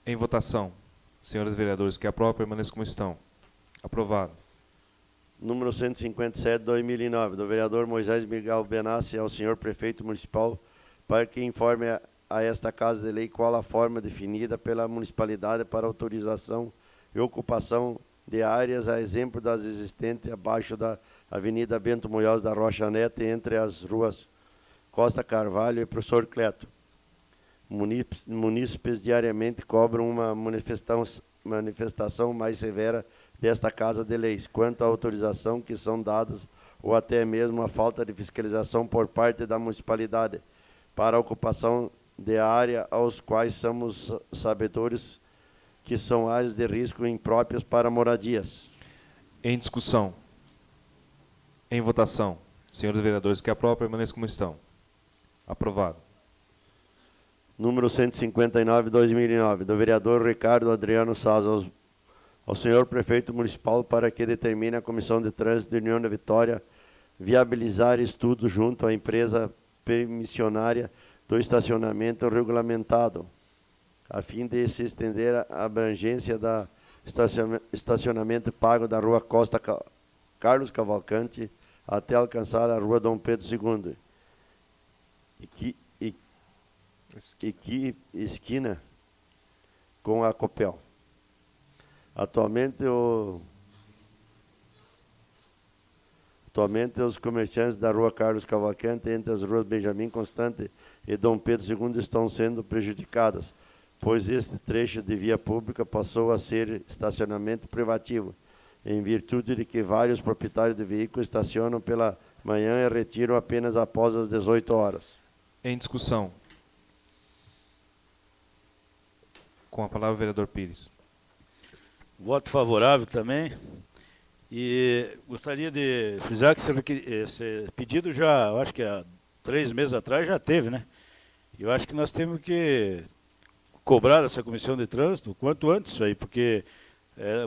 Em votação. Senhores vereadores que aprovam, permaneçam como estão. Aprovado. Número 157, 2009, do vereador Moisés Miguel Benassi ao senhor prefeito municipal para que informe a esta Casa de Lei qual a forma definida pela municipalidade para autorização e ocupação de áreas, a exemplo das existentes abaixo da Avenida Bento Munhoz da Rocha Neto, entre as ruas Costa Carvalho e Professor Cleto. Munícipes diariamente cobram uma manifestação mais severa desta Casa de Leis, quanto à autorização que são dadas, ou até mesmo a falta de fiscalização por parte da municipalidade, para a ocupação de área aos quais somos sabedores que são áreas de risco impróprias para moradias. Em discussão. Em votação. Senhores vereadores que aprovam, permaneçam como estão. Aprovado. Número 159, 2009, do vereador Ricardo Adriano Saz ao senhor prefeito municipal para que determine a Comissão de Trânsito de União da Vitória viabilizar estudos junto à empresa permissionária do estacionamento regulamentado, a fim de se estender a abrangência da estacionamento pago da Rua Costa Carlos Cavalcante até alcançar a Rua Dom Pedro II, esquina com a Copel. Atualmente os comerciantes da Rua Carlos Cavalcante, entre as ruas Benjamin Constante e Dom Pedro II, estão sendo prejudicadas, pois este trecho de via pública passou a ser estacionamento privativo, em virtude de que vários proprietários de veículos estacionam pela manhã e retiram apenas após as 18 horas. Em discussão. Com a palavra o vereador Pires. Voto favorável também. E gostaria de frisar que esse pedido já, eu acho que há 3 meses atrás já teve, né? Eu acho que nós temos que cobrar dessa comissão de trânsito o quanto antes isso aí, porque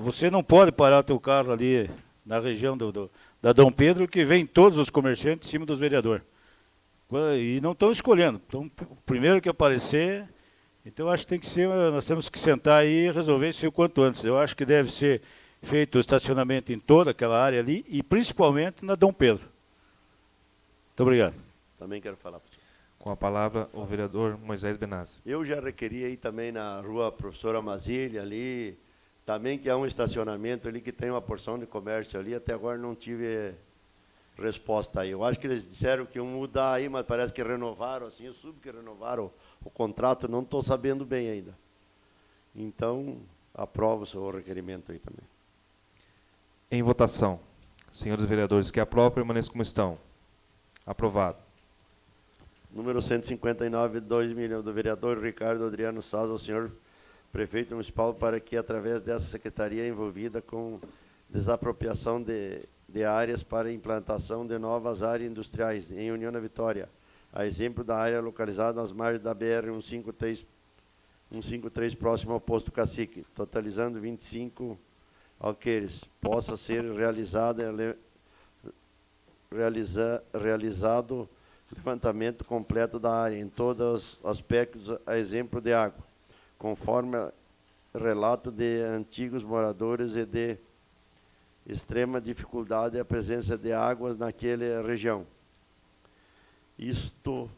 você não pode parar o teu carro ali na região da Dom Pedro, que vem todos os comerciantes em cima dos vereadores. E não estão escolhendo. Então, o primeiro que aparecer, então acho que tem que ser, nós temos que sentar aí e resolver isso o quanto antes. Eu acho que deve ser feito o estacionamento em toda aquela área ali e principalmente na Dom Pedro. Muito obrigado. Também quero falar. Com a palavra, o vereador Moisés Benassi. Eu já requeri aí também na rua Professora Mazilha ali, também que é um estacionamento ali que tem uma porção de comércio ali, até agora não tive resposta aí. Eu acho que eles disseram que iam mudar aí, mas parece que renovaram, assim, eu soube que renovaram o contrato, não estou sabendo bem ainda. Então, aprovo o seu requerimento aí também. Em votação. Senhores vereadores que aprovam, permaneçam como estão. Aprovado. Número 159, 2 milhões, do vereador Ricardo Adriano Saz, ao senhor prefeito municipal, para que, através dessa secretaria envolvida com desapropriação de áreas para implantação de novas áreas industriais em União da Vitória, a exemplo da área localizada nas margens da BR-153, próximo ao posto Cacique, totalizando 25 alqueires, possa ser realizado levantamento completo da área, em todos os aspectos, a exemplo de água, conforme relato de antigos moradores e de extrema dificuldade a presença de águas naquela região. Isto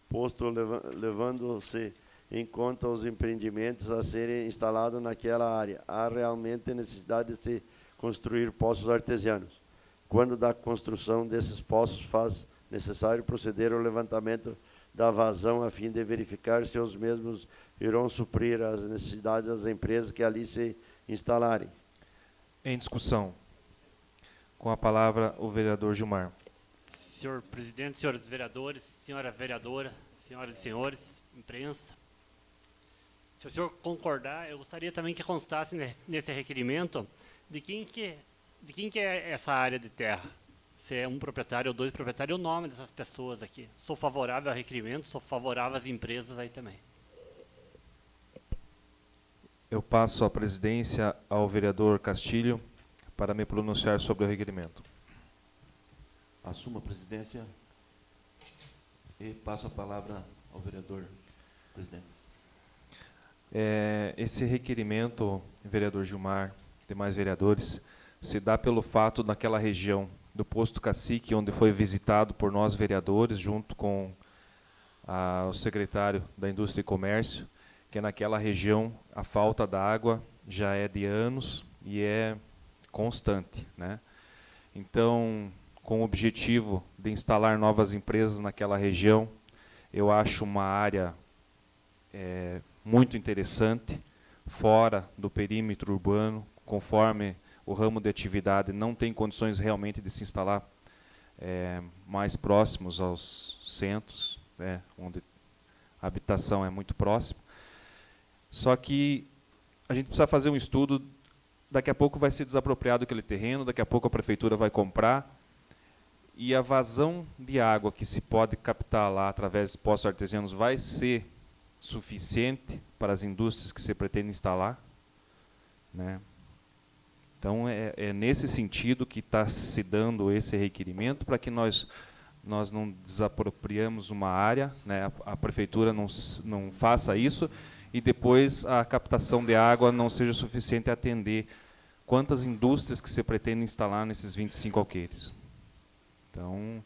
posto levando-se em conta os empreendimentos a serem instalados naquela área. Há realmente necessidade de se construir poços artesianos. Quando da construção desses poços faz necessário proceder ao levantamento da vazão a fim de verificar se os mesmos irão suprir as necessidades das empresas que ali se instalarem. Em discussão. Com a palavra, o vereador Gilmar. Senhor presidente, senhores vereadores, senhora vereadora, senhoras e senhores, imprensa. Se o senhor concordar, eu gostaria também que constasse nesse requerimento de quem que é essa área de terra. Se é um proprietário ou dois proprietários, o nome dessas pessoas aqui. Sou favorável ao requerimento, sou favorável às empresas aí também. Eu passo a presidência ao vereador Castilho para me pronunciar sobre o requerimento. Assumo a presidência e passo a palavra ao vereador presidente. Esse requerimento, vereador Gilmar, demais vereadores, se dá pelo fato naquela região do posto Cacique, onde foi visitado por nós vereadores, junto com o secretário da Indústria e Comércio, que naquela região a falta da água já é de anos e é constante, né? Então, com o objetivo de instalar novas empresas naquela região, eu acho uma área muito interessante, fora do perímetro urbano, conforme o ramo de atividade não tem condições realmente de se instalar mais próximos aos centros, onde a habitação é muito próxima. Só que a gente precisa fazer um estudo, daqui a pouco vai ser desapropriado aquele terreno, daqui a pouco a prefeitura vai comprar, e a vazão de água que se pode captar lá através de poços artesianos vai ser suficiente para as indústrias que se pretende instalar, né? Então, é nesse sentido que está se dando esse requerimento, para que nós não desapropriamos uma área, né, a prefeitura não faça isso, e depois a captação de água não seja suficiente a atender quantas indústrias que se pretende instalar nesses 25 alqueires. Então,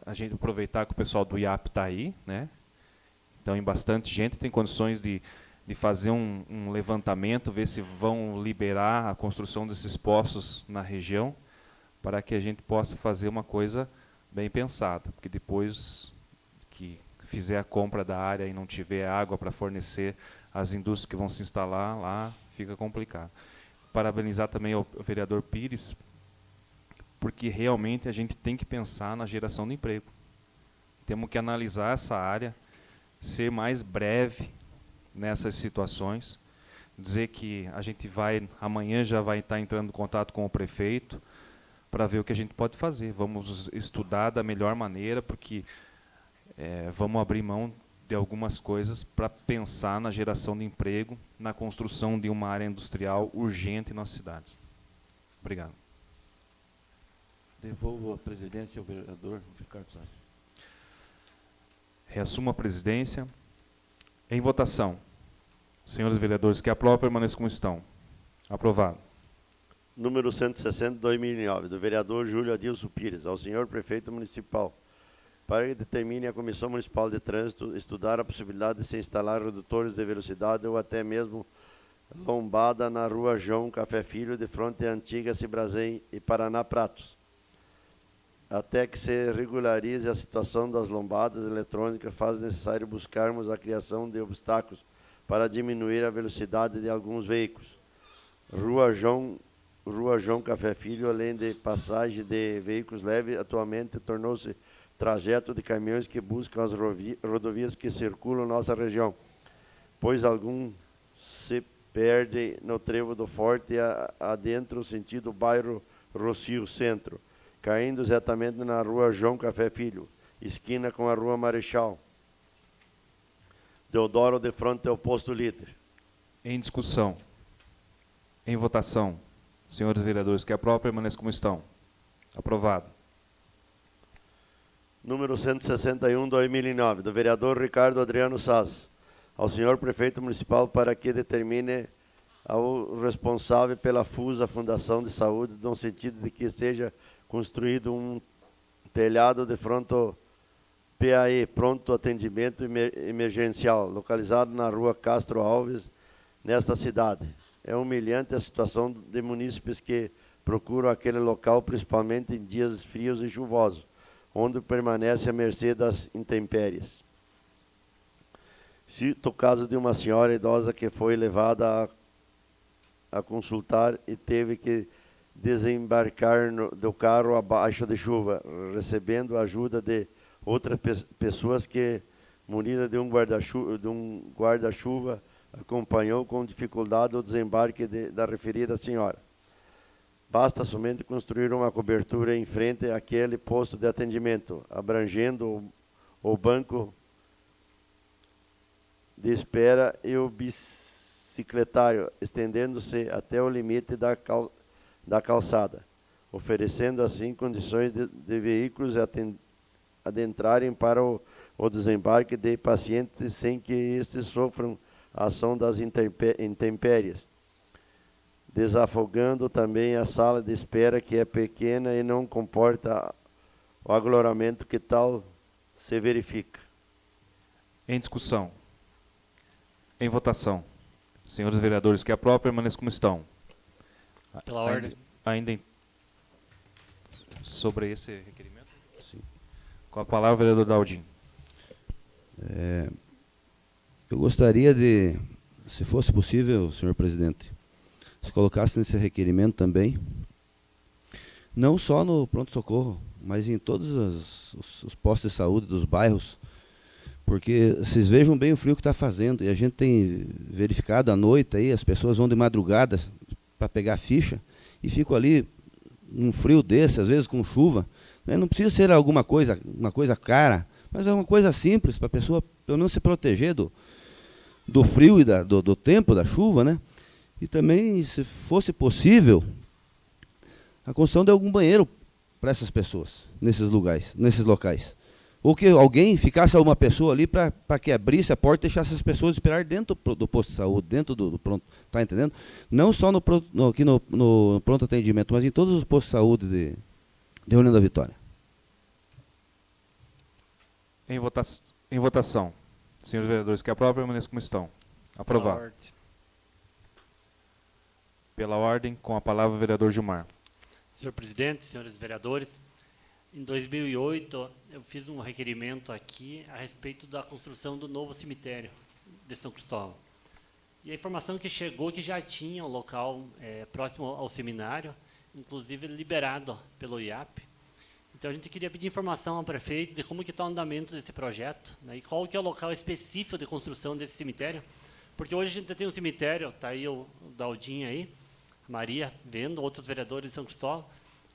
a gente aproveitar que o pessoal do IAP está aí, né? Então, em bastante gente tem condições de fazer um levantamento, ver se vão liberar a construção desses poços na região, para que a gente possa fazer uma coisa bem pensada, porque depois que fizer a compra da área e não tiver água para fornecer as indústrias que vão se instalar lá, fica complicado. Parabenizar também ao vereador Pires, porque realmente a gente tem que pensar na geração de emprego. Temos que analisar essa área, ser mais breve nessas situações, dizer que a gente amanhã já vai estar entrando em contato com o prefeito para ver o que a gente pode fazer. Vamos estudar da melhor maneira, porque vamos abrir mão de algumas coisas para pensar na geração de emprego, na construção de uma área industrial urgente em nossas cidades. Obrigado. Devolvo a presidência ao vereador Ricardo Sassi. Reassumo a presidência. Em votação. Senhores vereadores que aprovam, permaneçam como estão. Aprovado. Número 160, 2009, do vereador Júlio Adilson Pires, ao senhor prefeito municipal, para que determine a Comissão Municipal de Trânsito estudar a possibilidade de se instalar redutores de velocidade ou até mesmo lombada na rua João Café Filho, de fronte à antiga Cibrazen e Paraná Pratos, até que se regularize a situação das lombadas eletrônicas, faz necessário buscarmos a criação de obstáculos para diminuir a velocidade de alguns veículos. Rua João Café Filho, além de passagem de veículos leves, atualmente tornou-se trajeto de caminhões que buscam as rodovias que circulam nossa região, pois alguns se perdem no trevo do Forte adentro, sentido bairro Rocio Centro, caindo exatamente na rua João Café Filho, esquina com a rua Marechal Deodoro, de frente ao posto líder. Em discussão. Em votação. Senhores vereadores que aprovam, permaneçam como estão. Aprovado. Número 161, 2009, do vereador Ricardo Adriano Saz, ao senhor prefeito municipal para que determine ao responsável pela FUSA, Fundação de Saúde, no sentido de que seja construído um telhado de frente ao PAE, Pronto Atendimento Emergencial, localizado na rua Castro Alves, nesta cidade. É humilhante a situação de munícipes que procuram aquele local, principalmente em dias frios e chuvosos, onde permanece à mercê das intempéries. Cito o caso de uma senhora idosa que foi levada a consultar e teve que desembarcar do carro abaixo de chuva, recebendo a ajuda de outras pessoas que, munida de um guarda-chuva, acompanhou com dificuldade o desembarque da referida senhora. Basta somente construir uma cobertura em frente àquele posto de atendimento, abrangendo o banco de espera e o bicicletário, estendendo-se até o limite da calçada, oferecendo assim condições de veículos adentrarem para o desembarque de pacientes sem que estes sofram a ação das intempéries, desafogando também a sala de espera, que é pequena e não comporta o aglomeramento que tal se verifica. Em discussão. Em votação. Senhores vereadores que aprovam, permaneçam como estão. Pela ordem. Ainda sobre esse requerimento? Sim. Com a palavra, o vereador Daldim. Eu gostaria de, se fosse possível, senhor presidente, se colocasse nesse requerimento também, não só no pronto-socorro, mas em todos os postos de saúde dos bairros, porque vocês vejam bem o frio que está fazendo, e a gente tem verificado à noite, aí, as pessoas vão de madrugada para pegar ficha, e ficam ali, um frio desse, às vezes com chuva, né? Não precisa ser uma coisa cara, mas é uma coisa simples, para a pessoa pelo menos se proteger do frio e do tempo, da chuva, né? E também, se fosse possível, a construção de algum banheiro para essas pessoas, nesses locais. Ou que alguém ficasse uma pessoa ali para que abrisse a porta e deixasse as pessoas esperar dentro do posto de saúde, dentro do pronto, tá entendendo? Não só aqui no pronto atendimento, mas em todos os postos de saúde de União da Vitória. Em votação. Senhores vereadores que aprovam, permaneçam como estão. Aprovado. Pela ordem, com a palavra o vereador Gilmar. Senhor presidente, senhores vereadores, em 2008 eu fiz um requerimento aqui a respeito da construção do novo cemitério de São Cristóvão. E a informação que chegou que já tinha um local próximo ao seminário, inclusive liberado pelo IAP. Então a gente queria pedir informação ao prefeito de como que está o andamento desse projeto, né, e qual que é o local específico de construção desse cemitério, porque hoje a gente tem um cemitério, está aí o Daldinho aí, a Maria vendo, outros vereadores de São Cristóvão,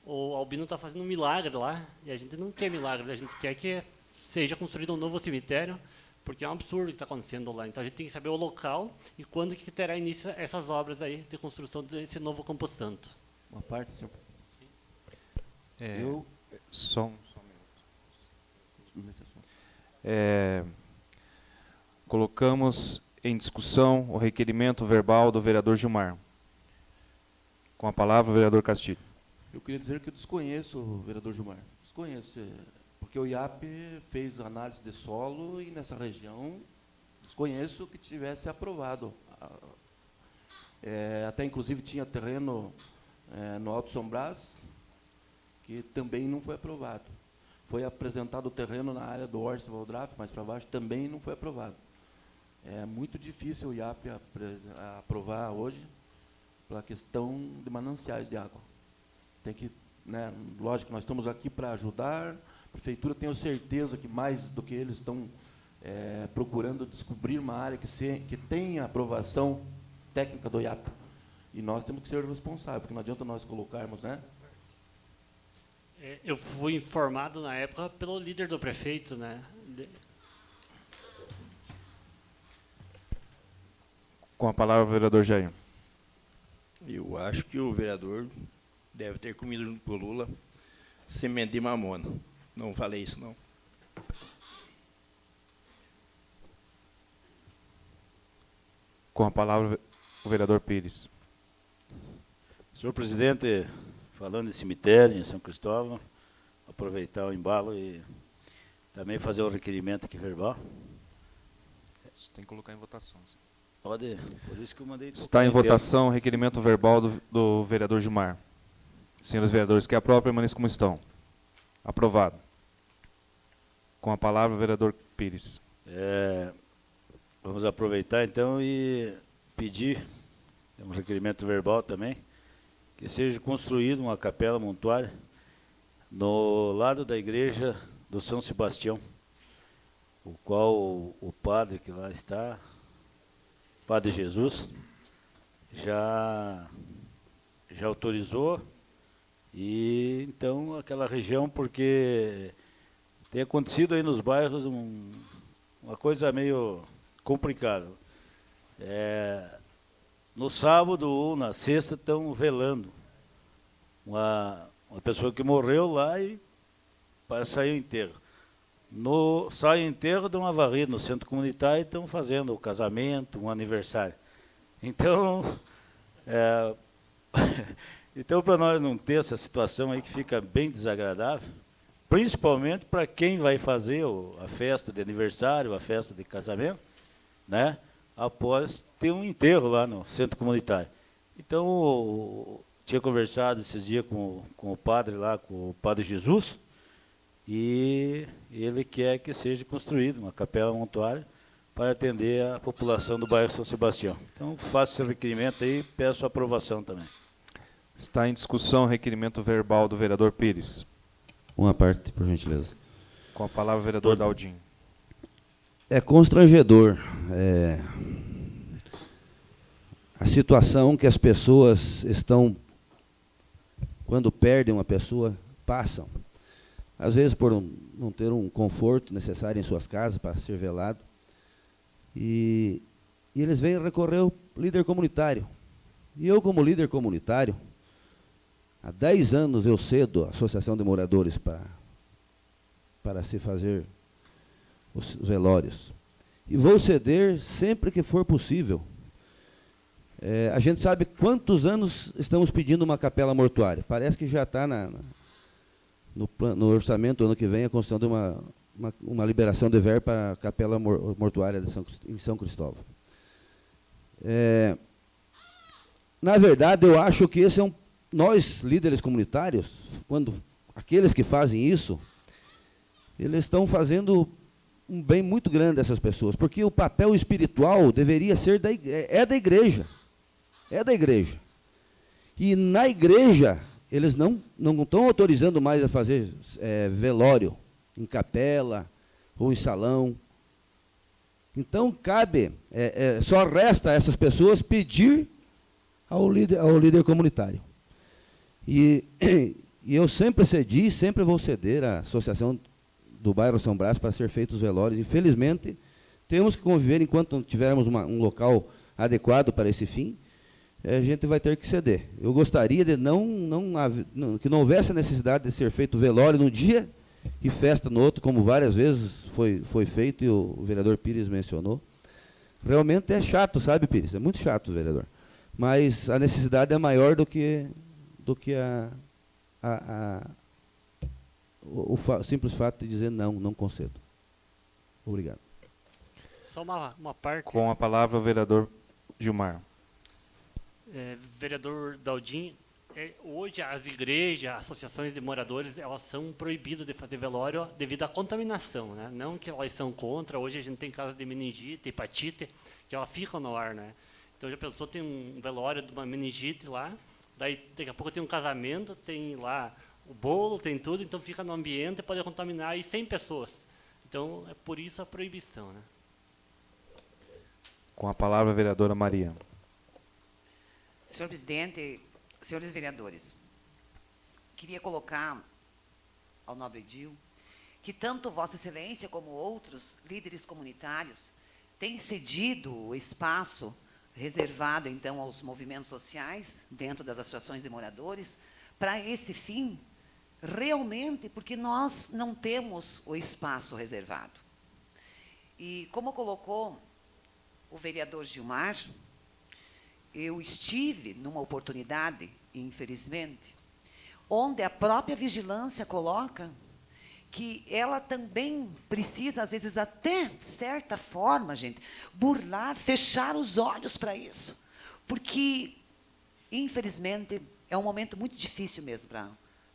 o Albino está fazendo um milagre lá, e a gente não quer milagre, a gente quer que seja construído um novo cemitério, porque é um absurdo o que está acontecendo lá. Então a gente tem que saber o local e quando que terá início essas obras aí de construção desse novo Campo Santo. Uma parte, senhor. Só um minuto. Colocamos em discussão o requerimento verbal do vereador Gilmar. Com a palavra, o vereador Castilho. Eu queria dizer que eu desconheço, vereador Gilmar. Desconheço, porque o IAP fez análise de solo e nessa região desconheço que tivesse aprovado. Até inclusive tinha terreno no Alto São Brás, que também não foi aprovado. Foi apresentado o terreno na área do Orce Valdraf, mais para baixo, também não foi aprovado. É muito difícil o IAP aprovar hoje pela questão de mananciais de água. Tem que, né, lógico, nós estamos aqui para ajudar. A prefeitura, tenho certeza que mais do que eles estão procurando descobrir uma área que tenha aprovação técnica do IAP. E nós temos que ser responsáveis, porque não adianta nós colocarmos, né? Eu fui informado na época pelo líder do prefeito, né? Com a palavra, o vereador Jair. Eu acho que o vereador deve ter comido junto com o Lula semente de mamona. Não falei isso, não. Com a palavra, o vereador Pires. Senhor presidente, falando de cemitério em São Cristóvão, aproveitar o embalo e também fazer o requerimento aqui verbal. Você tem que colocar em votação. Pode, por isso que eu mandei. Está em votação o requerimento verbal do vereador Gilmar. Senhores vereadores, que aprovam, permaneçam como estão. Aprovado. Com a palavra, o vereador Pires. Vamos aproveitar então e pedir, um requerimento verbal também, que seja construída uma capela montuária no lado da igreja do São Sebastião, o qual o padre que lá está, Padre Jesus, já autorizou. E então aquela região, porque tem acontecido aí nos bairros uma coisa meio complicada. No sábado ou na sexta estão velando uma pessoa que morreu lá e para sair o enterro. Sai o enterro, dão uma varrida no centro comunitário e estão fazendo o casamento, um aniversário. Então, então para nós não ter essa situação aí que fica bem desagradável, principalmente para quem vai fazer a festa de aniversário, a festa de casamento, né, após ter um enterro lá no centro comunitário. Então, tinha conversado esses dias com o padre lá, com o Padre Jesus, e ele quer que seja construída uma capela montuária para atender a população do bairro São Sebastião. Então, faço esse requerimento aí e peço a aprovação também. Está em discussão o requerimento verbal do vereador Pires. Uma parte, por gentileza. Com a palavra, o vereador Daldim. É constrangedor a situação que as pessoas estão, quando perdem uma pessoa, passam. Às vezes por não ter um conforto necessário em suas casas para ser velado. E eles vêm recorrer ao líder comunitário. E eu, como líder comunitário, há 10 anos eu cedo a Associação de Moradores para se fazer os velórios. E vou ceder sempre que for possível. A gente sabe quantos anos estamos pedindo uma capela mortuária. Parece que já está no orçamento do ano que vem a construção de uma liberação de verba para a capela mortuária em São Cristóvão. Na verdade, eu acho que nós, líderes comunitários, aqueles que fazem isso, eles estão fazendo um bem muito grande a essas pessoas, porque o papel espiritual deveria ser da igreja. É da igreja. E na igreja, eles não estão autorizando mais a fazer velório em capela ou em salão. Então, só resta a essas pessoas pedir ao líder comunitário. E eu sempre cedi, sempre vou ceder à Associação do Bairro São Brás para ser feitos os velórios. Infelizmente, temos que conviver enquanto não tivermos um local adequado para esse fim. A gente vai ter que ceder. Eu gostaria de que não houvesse a necessidade de ser feito velório no dia e festa no outro, como várias vezes foi feito e o vereador Pires mencionou. Realmente é chato, sabe, Pires? É muito chato, vereador. Mas a necessidade é maior do que o simples fato de dizer não concedo. Obrigado. Só uma parte. Com a palavra, o vereador Gilmar. Vereador Daldim, hoje as igrejas, associações de moradores, elas são proibidas de fazer velório devido à contaminação, né? Não que elas são contra. Hoje a gente tem casos de meningite, hepatite, que elas ficam no ar, né? Então já pensou, tem um velório de uma meningite lá, daí daqui a pouco tem um casamento, tem lá o bolo, tem tudo, então fica no ambiente e pode contaminar aí 100 pessoas. Então é por isso a proibição, né? Com a palavra, a vereadora Maria. Senhor presidente, senhores vereadores, queria colocar ao nobre Edil que tanto Vossa Excelência como outros líderes comunitários têm cedido o espaço reservado, então, aos movimentos sociais, dentro das associações de moradores, para esse fim, realmente, porque nós não temos o espaço reservado. E, como colocou o vereador Gilmar, eu estive numa oportunidade, infelizmente, onde a própria vigilância coloca que ela também precisa, às vezes, até certa forma, gente, burlar, fechar os olhos para isso. Porque, infelizmente, é um momento muito difícil mesmo para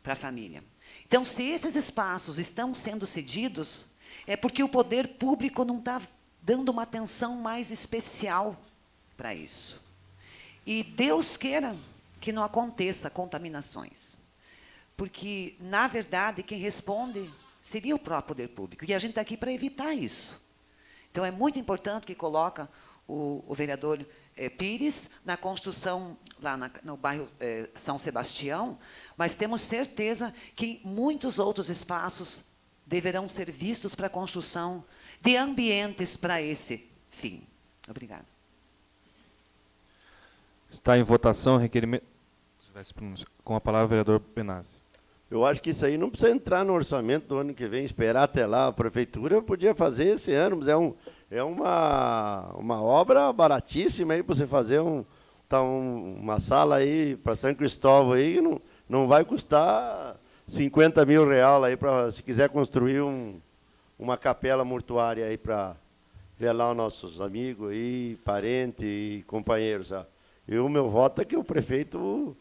a família. Então, se esses espaços estão sendo cedidos, é porque o poder público não está dando uma atenção mais especial para isso. E Deus queira que não aconteça contaminações. Porque, na verdade, quem responde seria o próprio poder público. E a gente está aqui para evitar isso. Então, é muito importante que coloca o vereador Pires na construção, lá no bairro São Sebastião, mas temos certeza que muitos outros espaços deverão ser vistos para a construção de ambientes para esse fim. Obrigada. Está em votação o requerimento. Com a palavra, o vereador Benassi. Eu acho que isso aí não precisa entrar no orçamento do ano que vem, esperar até lá. A prefeitura podia fazer esse ano, mas é uma obra baratíssima aí para você fazer uma sala aí para São Cristóvão aí, que não vai custar 50 mil reais aí para, se quiser construir uma capela mortuária aí para velar os nossos amigos aí, parentes e companheiros. Sabe? E o meu voto é que o prefeito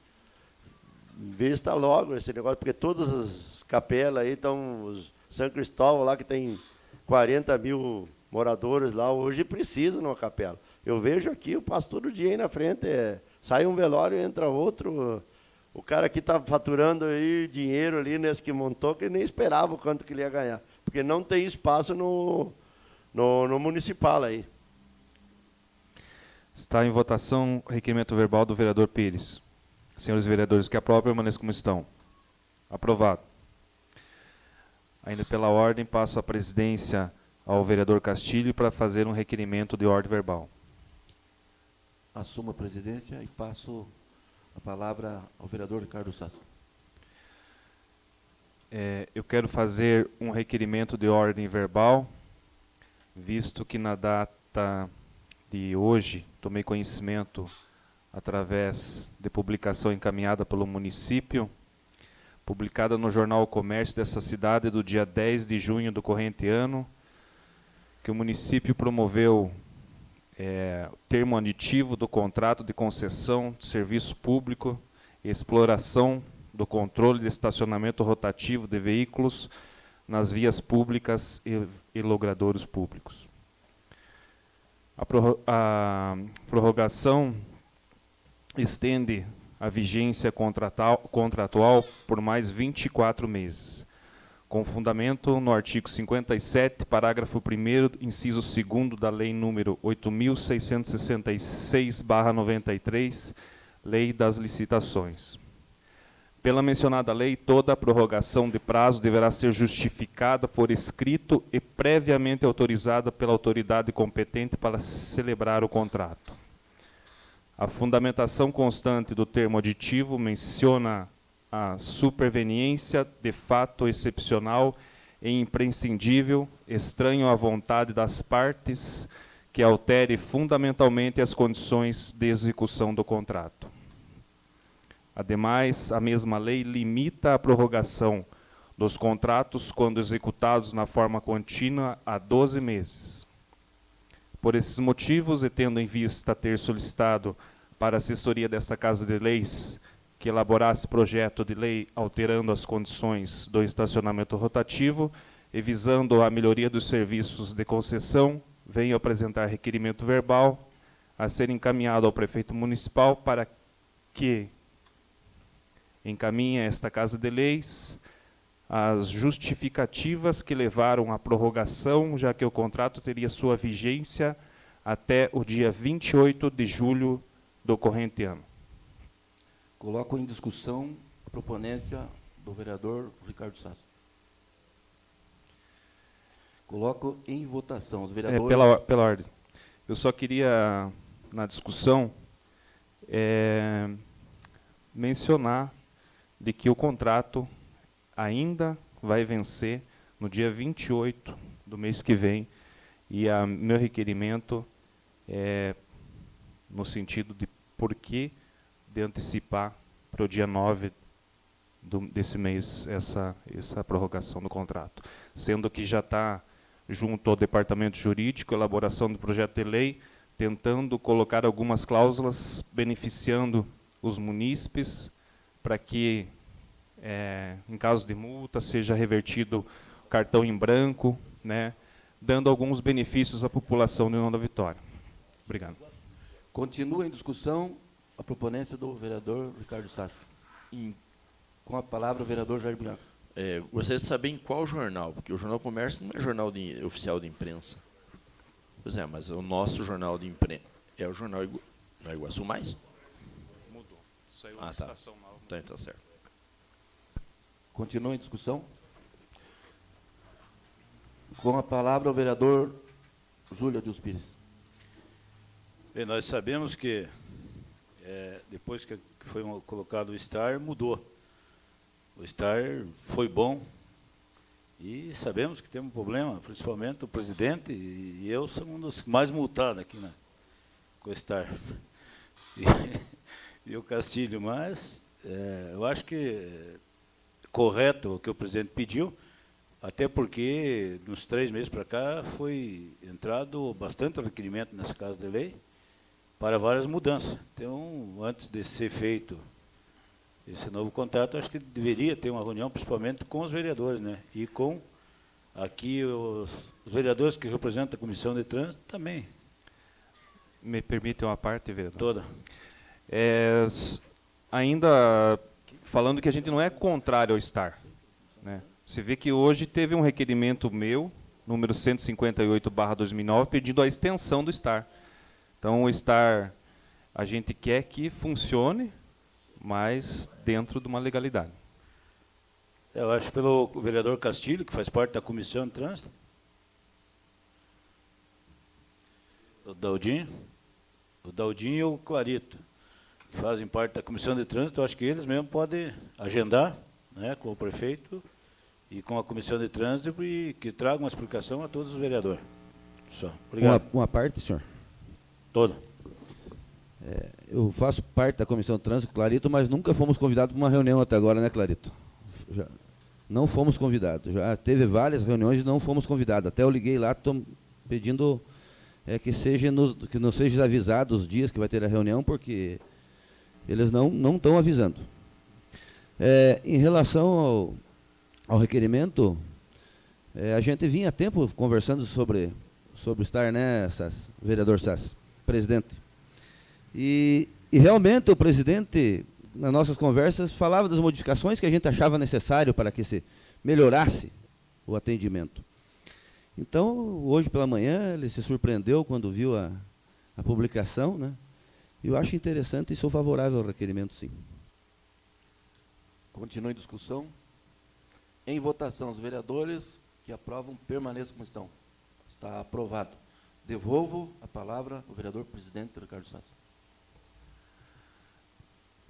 vista logo esse negócio, porque todas as capelas aí estão, São Cristóvão lá que tem 40 mil moradores lá, hoje precisa de uma capela. Eu vejo aqui, eu passo todo dia aí na frente, sai um velório, entra outro, o cara que está faturando aí dinheiro ali nesse que montou, que nem esperava o quanto que ele ia ganhar, porque não tem espaço no municipal aí. Está em votação o requerimento verbal do vereador Pires. Senhores vereadores, que aprovam, permaneçam como estão. Aprovado. Ainda pela ordem, passo a presidência ao vereador Castilho para fazer um requerimento de ordem verbal. Assumo a presidência e passo a palavra ao vereador Ricardo Sasso. Eu quero fazer um requerimento de ordem verbal, visto que na data de hoje tomei conhecimento através de publicação encaminhada pelo município, publicada no Jornal O Comércio dessa cidade do dia 10 de junho do corrente ano, que o município promoveu o termo aditivo do contrato de concessão de serviço público e exploração do controle de estacionamento rotativo de veículos nas vias públicas e logradouros públicos. A prorrogação estende a vigência contratual por mais 24 meses, com fundamento no artigo 57, parágrafo 1º, inciso 2º da Lei número 8.666/93, Lei das Licitações. Pela mencionada lei, toda a prorrogação de prazo deverá ser justificada por escrito e previamente autorizada pela autoridade competente para celebrar o contrato. A fundamentação constante do termo aditivo menciona a superveniência de fato excepcional é imprescindível, estranho à vontade das partes, que altere fundamentalmente as condições de execução do contrato. Ademais, a mesma lei limita a prorrogação dos contratos quando executados na forma contínua a 12 meses. Por esses motivos, e tendo em vista ter solicitado para a assessoria desta Casa de Leis que elaborasse projeto de lei alterando as condições do estacionamento rotativo e visando a melhoria dos serviços de concessão, venho apresentar requerimento verbal a ser encaminhado ao prefeito municipal para que encaminhe a esta Casa de Leis as justificativas que levaram à prorrogação, já que o contrato teria sua vigência até o dia 28 de julho do corrente ano. Coloco em discussão a proponência do vereador Ricardo Sasso. Coloco em votação. Os vereadores... Pela ordem. Eu só queria, na discussão, mencionar de que o contrato ainda vai vencer no dia 28 do mês que vem, e meu requerimento é no sentido de por que de antecipar para o dia 9 desse mês essa prorrogação do contrato, sendo que já está junto ao departamento jurídico, elaboração do projeto de lei, tentando colocar algumas cláusulas beneficiando os munícipes para que, em caso de multa, seja revertido o cartão em branco, né, dando alguns benefícios à população de União da Vitória. Obrigado. Continua em discussão a proponência do vereador Ricardo Sasso. Com a palavra o vereador Jair Bianco. Gostaria de saber em qual jornal, porque o Jornal Comércio não é jornal oficial de imprensa. Pois é, mas o nosso jornal de imprensa é o jornal não é Iguaçu Mais? Mudou. Saiu a estação nova. Tá, então certo. Continua em discussão. Com a palavra o vereador Júlio Adilson Pires. Bem, nós sabemos que depois que foi colocado o STAR, mudou. O STAR foi bom e sabemos que temos um problema, principalmente o presidente e eu somos um dos mais multados aqui com o STAR. E o Castilho, mas eu acho que correto o que o presidente pediu, até porque nos 3 meses para cá foi entrado bastante requerimento nessa Casa de Lei para várias mudanças. Então, antes de ser feito esse novo contrato, acho que deveria ter uma reunião, principalmente com os vereadores, né? E com aqui os vereadores que representam a Comissão de Trânsito também. Me permite uma parte, vereador? Toda. Ainda falando que a gente não é contrário ao STAR, né? Você vê que hoje teve um requerimento meu, número 158/2009, pedindo a extensão do STAR. Então, o STAR, a gente quer que funcione, mas dentro de uma legalidade. Eu acho pelo vereador Castilho, que faz parte da Comissão de Trânsito. O Daldinho e o Clarito, que fazem parte da Comissão de Trânsito. Eu acho que eles mesmo podem agendar, né, com o prefeito e com a Comissão de Trânsito e que tragam uma explicação a todos os vereadores. Só. Obrigado. Uma parte, senhor? Toda. Eu faço parte da Comissão de Trânsito, Clarito, mas nunca fomos convidados para uma reunião até agora, né, Clarito? Não fomos convidados. Já teve várias reuniões e não fomos convidados. Até eu liguei lá pedindo que não seja avisado os dias que vai ter a reunião, porque eles não estão avisando. Em relação ao requerimento, a gente vinha há tempo conversando sobre o STAR, né, vereador Sass, presidente. E realmente o presidente, nas nossas conversas, falava das modificações que a gente achava necessário para que se melhorasse o atendimento. Então, hoje pela manhã, ele se surpreendeu quando viu a publicação, né? E eu acho interessante e sou favorável ao requerimento, sim. Continua em discussão. Em votação, os vereadores que aprovam permaneçam como estão. Está aprovado. Devolvo a palavra ao vereador presidente Ricardo Sass.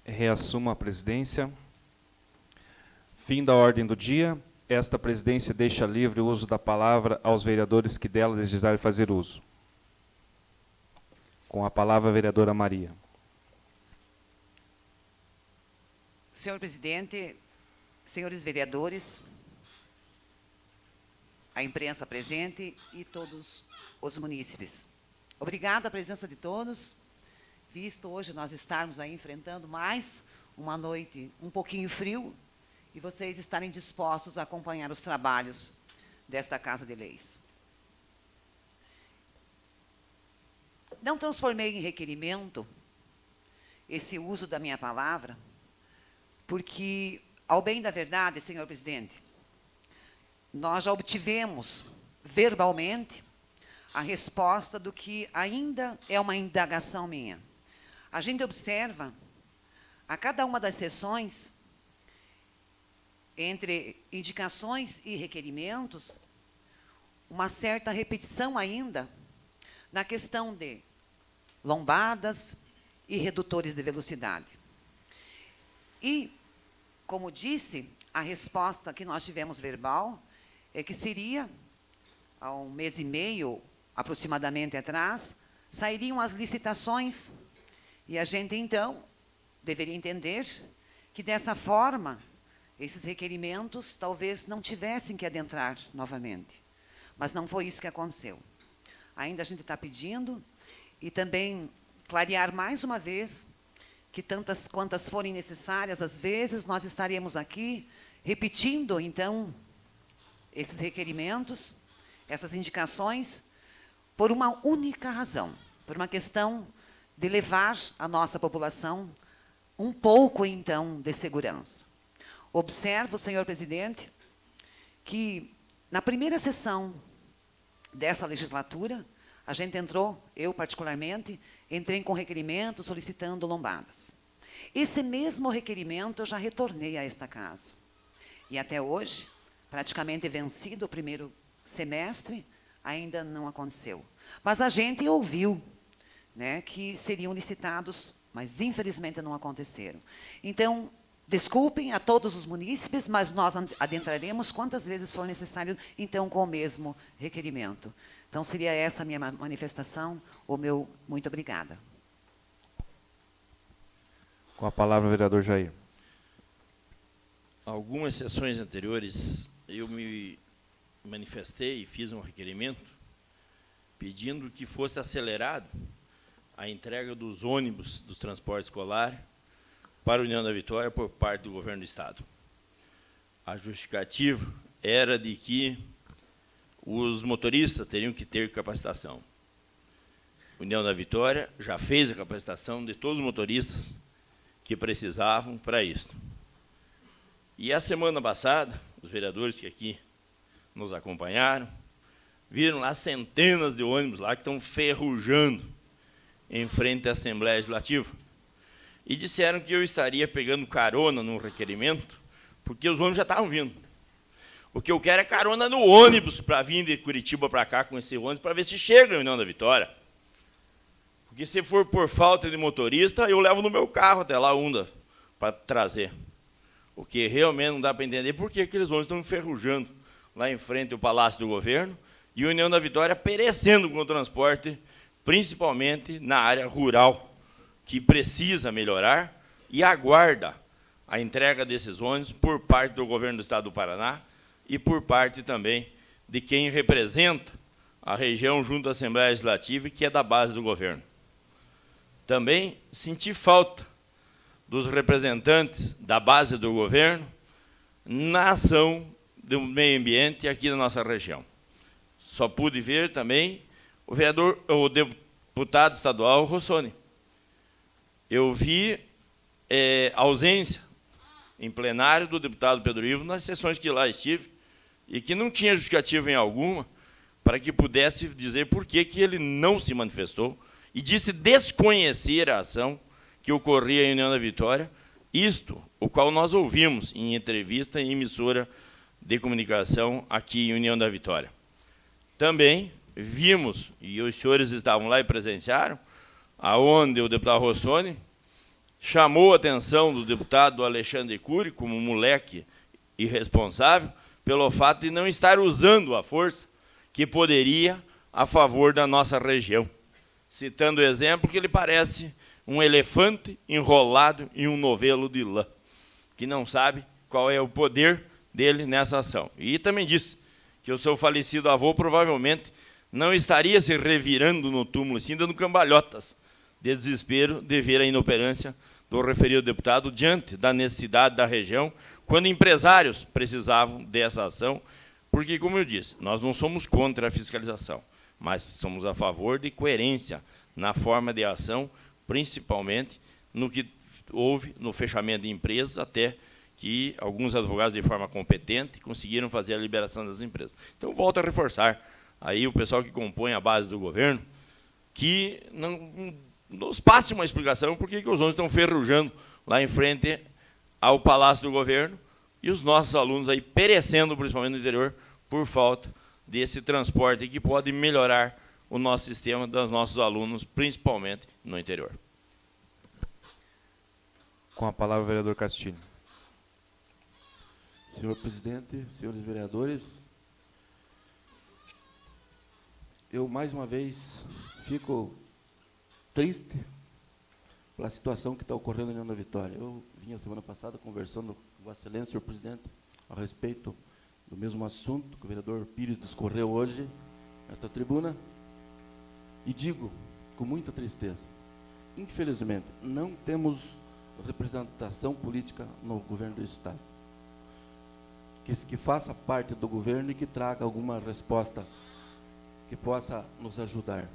Reassumo a presidência. Fim da ordem do dia. esta presidência deixa livre o uso da palavra aos vereadores que dela desejarem fazer uso. Com a palavra, a vereadora Maria. Senhor presidente, senhores vereadores, a imprensa presente e todos os munícipes. Obrigada a presença de todos, visto hoje nós estarmos aí enfrentando mais uma noite um pouquinho frio e vocês estarem dispostos a acompanhar os trabalhos desta Casa de Leis. Não transformei em requerimento esse uso da minha palavra, porque, ao bem da verdade, senhor presidente, nós já obtivemos verbalmente a resposta do que ainda é uma indagação minha. A gente observa, a cada uma das sessões, entre indicações e requerimentos, uma certa repetição ainda na questão de lombadas e redutores de velocidade. E, como disse, a resposta que nós tivemos verbal é que seria, há um mês e meio aproximadamente atrás, sairiam as licitações e a gente, então, deveria entender que, dessa forma, esses requerimentos talvez não tivessem que adentrar novamente. Mas não foi isso que aconteceu. Ainda a gente está pedindo e também clarear mais uma vez que tantas quantas forem necessárias, às vezes nós estaremos aqui repetindo, então, esses requerimentos, essas indicações, por uma única razão, por uma questão de levar a nossa população um pouco, então, de segurança. Observo, senhor presidente, que na primeira sessão dessa legislatura, a gente entrou, eu particularmente, entrei com requerimento solicitando lombadas. Esse mesmo requerimento eu já retornei a esta casa. E até hoje, praticamente vencido o primeiro semestre, ainda não aconteceu. Mas a gente ouviu, né, que seriam licitados, mas infelizmente não aconteceram. Então, desculpem a todos os munícipes, mas nós adentraremos quantas vezes for necessário, então, com o mesmo requerimento. Então, seria essa a minha manifestação, o meu muito obrigada. Com a palavra, o vereador Jair. Algumas sessões anteriores, eu me manifestei e fiz um requerimento pedindo que fosse acelerado a entrega dos ônibus do transporte escolar para a União da Vitória por parte do governo do Estado. A justificativa era de que os motoristas teriam que ter capacitação. A União da Vitória já fez a capacitação de todos os motoristas que precisavam para isso. E a semana passada, os vereadores que aqui nos acompanharam, viram lá centenas de ônibus lá que estão ferrujando em frente à Assembleia Legislativa. E disseram que eu estaria pegando carona no requerimento, porque os ônibus já estavam vindo. O que eu quero é carona no ônibus para vir de Curitiba para cá com esse ônibus, para ver se chega a União da Vitória. Porque se for por falta de motorista, eu levo no meu carro até lá para trazer. O que realmente não dá para entender por que aqueles ônibus estão enferrujando lá em frente ao Palácio do Governo e a União da Vitória perecendo com o transporte, principalmente na área rural, que precisa melhorar e aguarda a entrega desses ônibus por parte do governo do Estado do Paraná e por parte também de quem representa a região junto à Assembleia Legislativa, que é da base do governo. Também senti falta dos representantes da base do governo na ação do meio ambiente aqui na nossa região. Só pude ver também o deputado estadual Rossoni. Eu vi ausência em plenário do deputado Pedro Ivo nas sessões que lá estive e que não tinha justificativa em alguma para que pudesse dizer por que ele não se manifestou e disse desconhecer a ação que ocorria em União da Vitória, isto o qual nós ouvimos em entrevista em emissora de comunicação aqui em União da Vitória. Também vimos, e os senhores estavam lá e presenciaram, aonde o deputado Rossoni chamou a atenção do deputado Alexandre Cury, como um moleque irresponsável, pelo fato de não estar usando a força que poderia a favor da nossa região. Citando o exemplo que ele parece um elefante enrolado em um novelo de lã, que não sabe qual é o poder dele nessa ação. E também disse que o seu falecido avô provavelmente não estaria se revirando no túmulo, sim dando cambalhotas de desespero de ver a inoperância do referido deputado diante da necessidade da região, quando empresários precisavam dessa ação, porque, como eu disse, nós não somos contra a fiscalização, mas somos a favor de coerência na forma de ação, principalmente no que houve no fechamento de empresas, até que alguns advogados, de forma competente, conseguiram fazer a liberação das empresas. Então, volto a reforçar aí o pessoal que compõe a base do governo, que não nos passe uma explicação por que os ônibus estão ferrujando lá em frente ao Palácio do Governo e os nossos alunos aí perecendo, principalmente no interior, por falta desse transporte que pode melhorar o nosso sistema dos nossos alunos, principalmente no interior. Com a palavra, o vereador Castilho. Senhor presidente, senhores vereadores, eu mais uma vez fico triste pela situação que está ocorrendo na Vitória. Eu vinha semana passada conversando com Vossa Excelência, senhor presidente, a respeito do mesmo assunto que o vereador Pires discorreu hoje nesta tribuna, e digo com muita tristeza, infelizmente, não temos representação política no governo do Estado, que faça parte do governo e que traga alguma resposta que possa nos ajudar.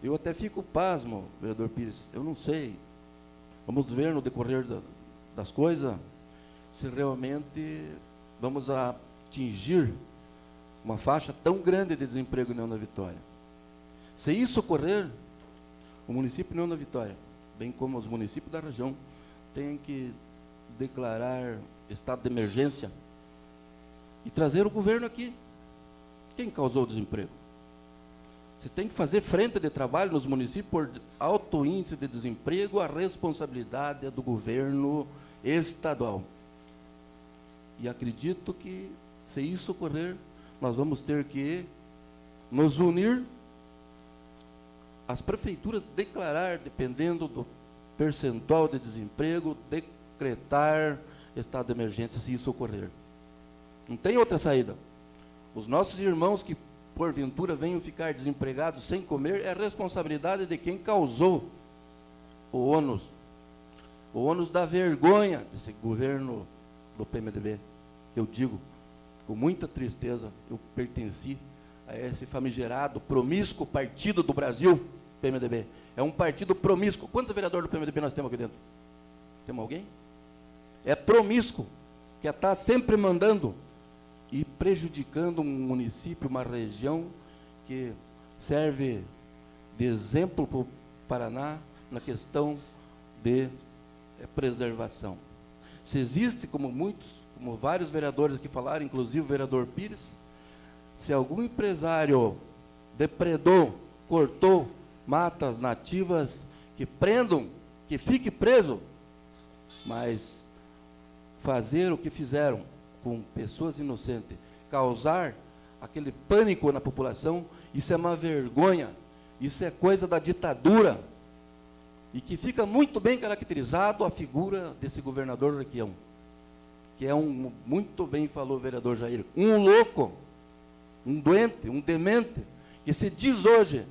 Eu até fico pasmo, vereador Pires, eu não sei, vamos ver no decorrer das coisas, se realmente vamos atingir uma faixa tão grande de desemprego em União da Vitória. Se isso ocorrer, o município de União da Vitória, bem como os municípios da região, tem que declarar estado de emergência e trazer o governo aqui. Quem causou o desemprego? Você tem que fazer frente de trabalho nos municípios por alto índice de desemprego, a responsabilidade é do governo estadual. E acredito que, se isso ocorrer, nós vamos ter que nos unir, as prefeituras declarar, dependendo do percentual de desemprego, decretar estado de emergência, se isso ocorrer. Não tem outra saída. Os nossos irmãos que porventura venham ficar desempregados sem comer, é responsabilidade de quem causou o ônus da vergonha desse governo do PMDB. Eu digo, com muita tristeza, eu pertenci a esse famigerado, promíscuo partido do Brasil, PMDB. É um partido promíscuo. Quantos vereadores do PMDB nós temos aqui dentro? Temos alguém? É promíscuo, que está sempre mandando e prejudicando um município, uma região que serve de exemplo para o Paraná na questão de preservação. Se existe, como vários vereadores que falaram, inclusive o vereador Pires, se algum empresário depredou, cortou matas nativas, que prendam, que fique preso, mas fazer o que fizeram com pessoas inocentes, causar aquele pânico na população, isso é uma vergonha, isso é coisa da ditadura, e que fica muito bem caracterizado a figura desse governador Requião, que é muito bem falou o vereador Jair, um louco, um doente, um demente, que se diz hoje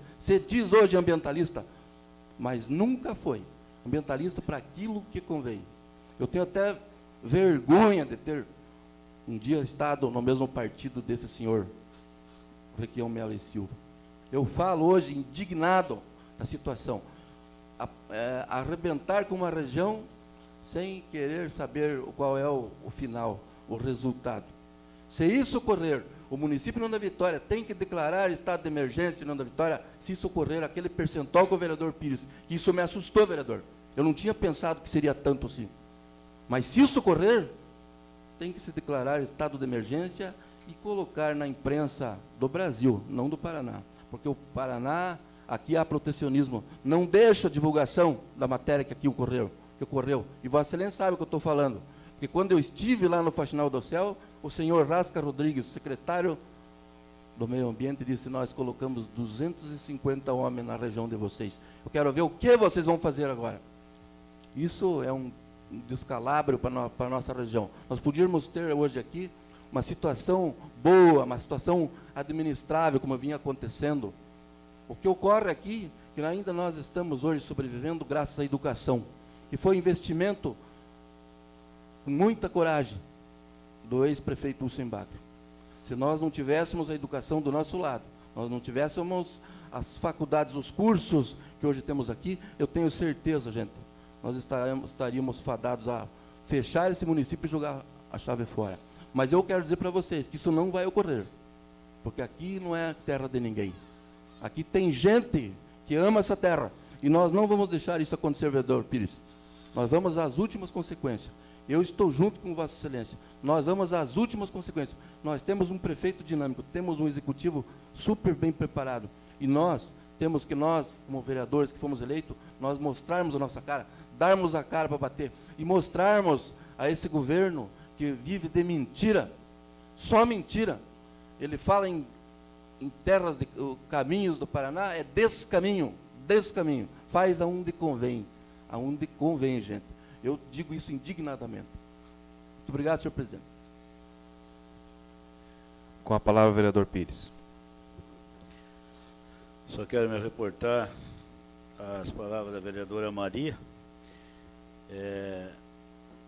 ambientalista, mas nunca foi ambientalista para aquilo que convém. Eu tenho até vergonha de ter um dia estado no mesmo partido desse senhor, Requião Melo e Silva. Eu falo hoje indignado da situação, arrebentar com uma região sem querer saber qual é o final, o resultado. Se isso ocorrer, o município de União da Vitória tem que declarar estado de emergência em União da Vitória, se isso ocorrer, aquele percentual com o vereador Pires, que isso me assustou, vereador. Eu não tinha pensado que seria tanto assim. Mas se isso ocorrer, tem que se declarar estado de emergência e colocar na imprensa do Brasil, não do Paraná. Porque o Paraná, aqui há protecionismo, não deixa a divulgação da matéria que aqui ocorreu. E Vossa Excelência sabe o que eu estou falando. Porque quando eu estive lá no Faxinal do Céu, o senhor Rasca Rodrigues, secretário do Meio Ambiente, disse: nós colocamos 250 homens na região de vocês. Eu quero ver o que vocês vão fazer agora. Isso é um descalabro para a nossa região. Nós podíamos ter hoje aqui uma situação boa, uma situação administrável, como vinha acontecendo. O que ocorre aqui, que ainda nós estamos hoje sobrevivendo graças à educação, que foi investimento com muita coragem do ex-prefeito Ussenbach. Se nós não tivéssemos a educação do nosso lado, nós não tivéssemos as faculdades, os cursos que hoje temos aqui, eu tenho certeza, gente, nós estaríamos fadados a fechar esse município e jogar a chave fora. Mas eu quero dizer para vocês que isso não vai ocorrer, porque aqui não é terra de ninguém. Aqui tem gente que ama essa terra, e nós não vamos deixar isso acontecer, vereador Pires. Nós vamos às últimas consequências. Eu estou junto com Vossa Excelência. Nós vamos às últimas consequências. Nós temos um prefeito dinâmico, temos um executivo super bem preparado, e nós temos que, como vereadores que fomos eleitos, nós mostrarmos a nossa cara, darmos a cara para bater, e mostrarmos a esse governo que vive de mentira, só mentira. Ele fala em terras de caminhos do Paraná, é descaminho, faz aonde convém, gente. Eu digo isso indignadamente. Muito obrigado, senhor presidente. Com a palavra, o vereador Pires. Só quero me reportar às palavras da vereadora Maria.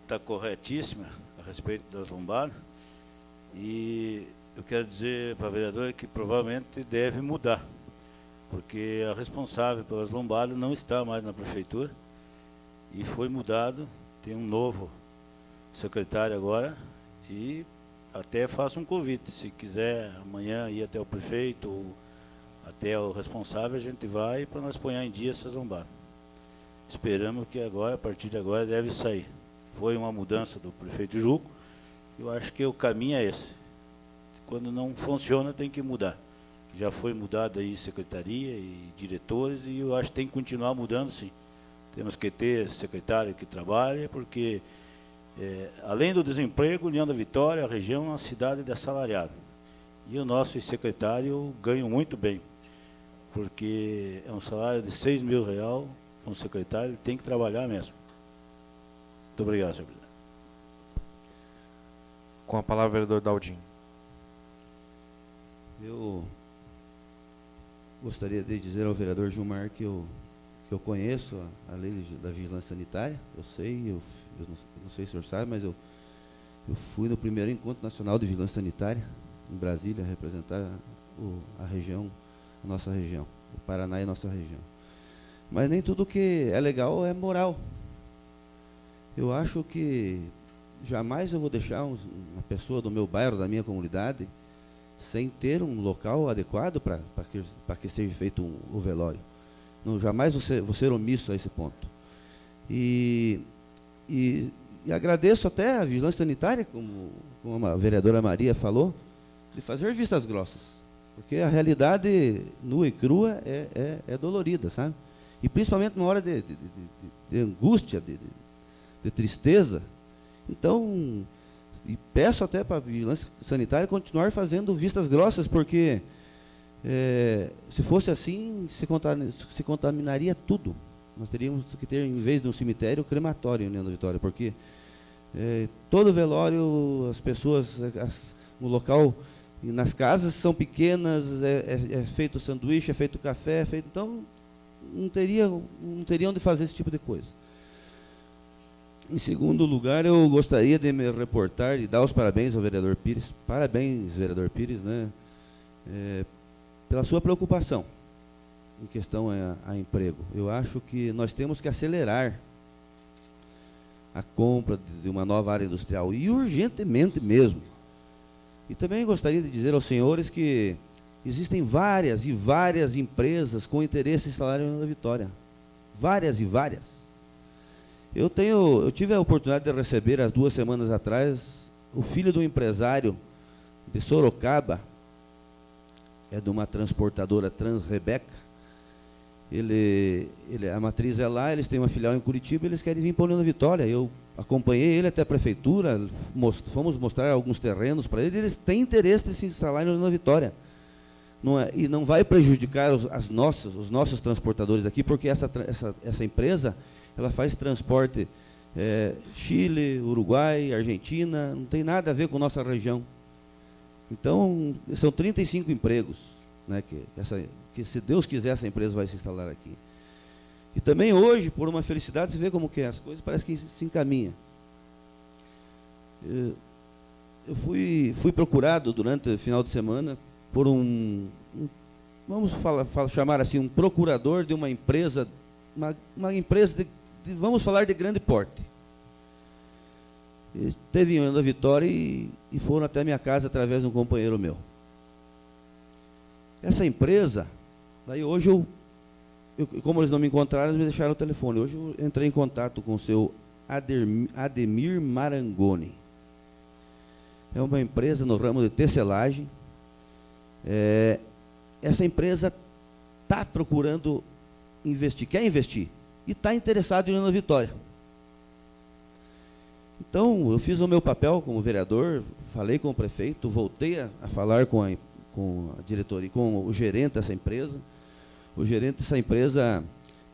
Está corretíssima a respeito das lombadas. E eu quero dizer para a vereadora que provavelmente deve mudar, porque a responsável pelas lombadas não está mais na prefeitura e foi mudado, tem um novo secretário agora, e até faço um convite, se quiser amanhã ir até o prefeito ou até o responsável, a gente vai para nós pôr em dia essas lombadas. Esperamos que agora, a partir de agora, deve sair. Foi uma mudança do prefeito Juco, eu acho que o caminho é esse. Quando não funciona, tem que mudar. Já foi mudado aí secretaria e diretores, e eu acho que tem que continuar mudando, sim. Temos que ter secretário que trabalhe, porque, além do desemprego, União da Vitória, a região é uma cidade de assalariado. E o nosso secretário ganha muito bem, porque é um salário de R$6.000, um secretário ele tem que trabalhar mesmo. Muito obrigado, senhor presidente. Com a palavra, o vereador Daldinho. Eu gostaria de dizer ao vereador Gilmar que eu conheço a lei da vigilância sanitária, eu sei, eu não sei se o senhor sabe, mas eu fui no primeiro encontro nacional de vigilância sanitária em Brasília, representar a região, a nossa região, o Paraná e a nossa região. Mas nem tudo que é legal é moral. Eu acho que jamais eu vou deixar uma pessoa do meu bairro, da minha comunidade, sem ter um local adequado para que seja feito o velório. Não, jamais vou ser omisso a esse ponto. E agradeço até a vigilância sanitária, como a vereadora Maria falou, de fazer vistas grossas, porque a realidade nua e crua é dolorida, sabe? E principalmente numa hora de angústia, de tristeza. Então, e peço até para a vigilância sanitária continuar fazendo vistas grossas, porque se fosse assim, se contaminaria tudo. Nós teríamos que ter, em vez de um cemitério, crematório em União da Vitória, porque todo velório, as pessoas, o local, nas casas são pequenas, é feito sanduíche, é feito café, então não teriam onde fazer esse tipo de coisa. Em segundo lugar, eu gostaria de me reportar e dar os parabéns ao vereador Pires. Parabéns, vereador Pires, né, pela sua preocupação em questão a emprego. Eu acho que nós temos que acelerar a compra de uma nova área industrial, e urgentemente mesmo. E também gostaria de dizer aos senhores que existem várias e várias empresas com interesse em instalar em União da Vitória. Várias e várias. Eu tive a oportunidade de receber, há 2 semanas atrás, o filho do empresário de Sorocaba, é de uma transportadora Transrebeca. A matriz é lá, eles têm uma filial em Curitiba, eles querem vir para a União da Vitória. Eu acompanhei ele até a prefeitura, fomos mostrar alguns terrenos para ele, eles têm interesse de se instalar em Nova Vitória. Não é, e não vai prejudicar os nossos transportadores aqui, porque essa empresa, ela faz transporte Chile, Uruguai, Argentina, não tem nada a ver com nossa região. Então, são 35 empregos, né, que se Deus quiser, essa empresa vai se instalar aqui. E também hoje, por uma felicidade, você vê como que as coisas parece que se encaminham. Eu fui procurado durante o final de semana por vamos chamar assim, um procurador de uma empresa, uma empresa vamos falar de grande porte. Eles esteve em Nova Vitória e foram até a minha casa através de um companheiro meu. Essa empresa, daí hoje como eles não me encontraram, eles me deixaram o telefone. Hoje eu entrei em contato com o seu Ademir Marangoni. É uma empresa no ramo de tecelagem. Essa empresa está procurando investir, quer investir, e está interessado em Nova Vitória. Então, eu fiz o meu papel como vereador, falei com o prefeito, voltei a falar com a diretoria, com o gerente dessa empresa. O gerente dessa empresa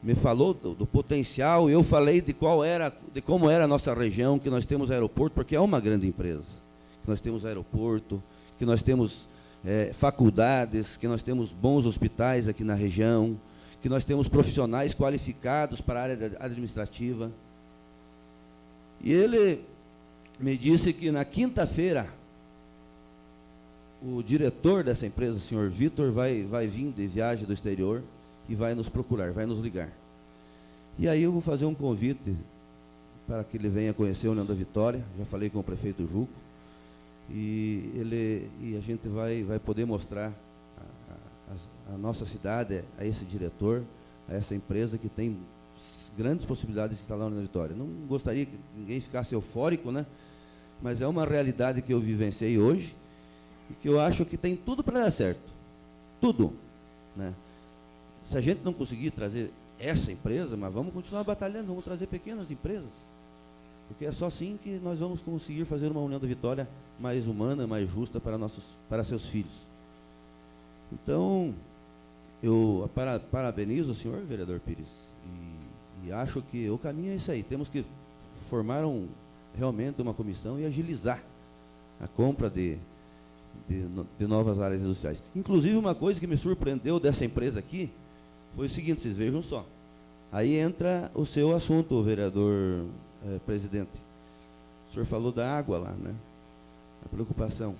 me falou do potencial, eu falei de como era a nossa região, que nós temos aeroporto, porque é uma grande empresa. Que nós temos aeroporto, que nós temos faculdades, que nós temos bons hospitais aqui na região, que nós temos profissionais qualificados para a área administrativa. E ele me disse que na quinta-feira, o diretor dessa empresa, o senhor Vitor, vai vir de viagem do exterior e vai nos procurar, vai nos ligar. E aí eu vou fazer um convite para que ele venha conhecer a União da Vitória. Já falei com o prefeito Juco. E a gente vai poder mostrar a nossa cidade a esse diretor, a essa empresa que tem grandes possibilidades de instalar na Vitória. Não gostaria que ninguém ficasse eufórico, né? Mas é uma realidade que eu vivenciei hoje e que eu acho que tem tudo para dar certo. Tudo, né? Se a gente não conseguir trazer essa empresa, mas vamos continuar batalhando, vamos trazer pequenas empresas. Porque é só assim que nós vamos conseguir fazer uma União da Vitória mais humana, mais justa para seus filhos. Então, eu parabenizo o senhor, vereador Pires, e acho que o caminho é isso aí. Temos que formar realmente uma comissão e agilizar a compra de novas áreas industriais. Inclusive, uma coisa que me surpreendeu dessa empresa aqui foi o seguinte, vocês vejam só. Aí entra o seu assunto, vereador presidente. O senhor falou da água lá, né? A preocupação.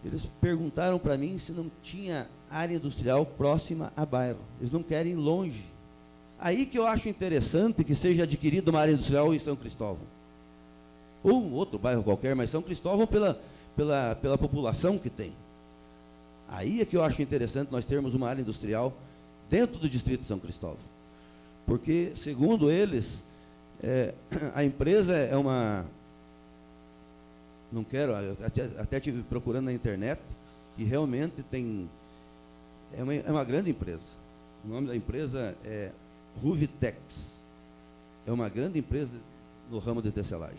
Eles perguntaram para mim se não tinha área industrial próxima a bairro. Eles não querem longe. Aí que eu acho interessante que seja adquirida uma área industrial em São Cristóvão. Ou um outro bairro qualquer, mas São Cristóvão pela população que tem. Aí é que eu acho interessante nós termos uma área industrial dentro do distrito de São Cristóvão. Porque, segundo eles, a empresa é uma... Não quero, até estive procurando na internet, e realmente é uma grande empresa. O nome da empresa é Ruvitex. É uma grande empresa no ramo de tecelagem.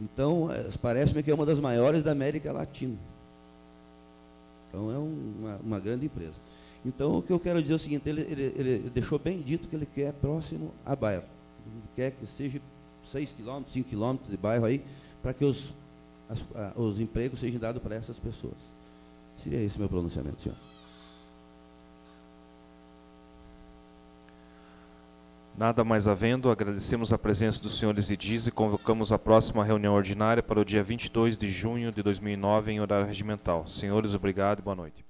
Então, parece-me que é uma das maiores da América Latina. Então, é uma grande empresa. Então, o que eu quero dizer é o seguinte, ele deixou bem dito que ele quer próximo a bairro. Ele quer que seja 6 km, 5 km de bairro aí, para que os empregos sejam dados para essas pessoas. Seria esse meu pronunciamento, senhor. Nada mais havendo, agradecemos a presença dos senhores edis e convocamos a próxima reunião ordinária para o dia 22 de junho de 2009 em horário regimental. Senhores, obrigado e boa noite.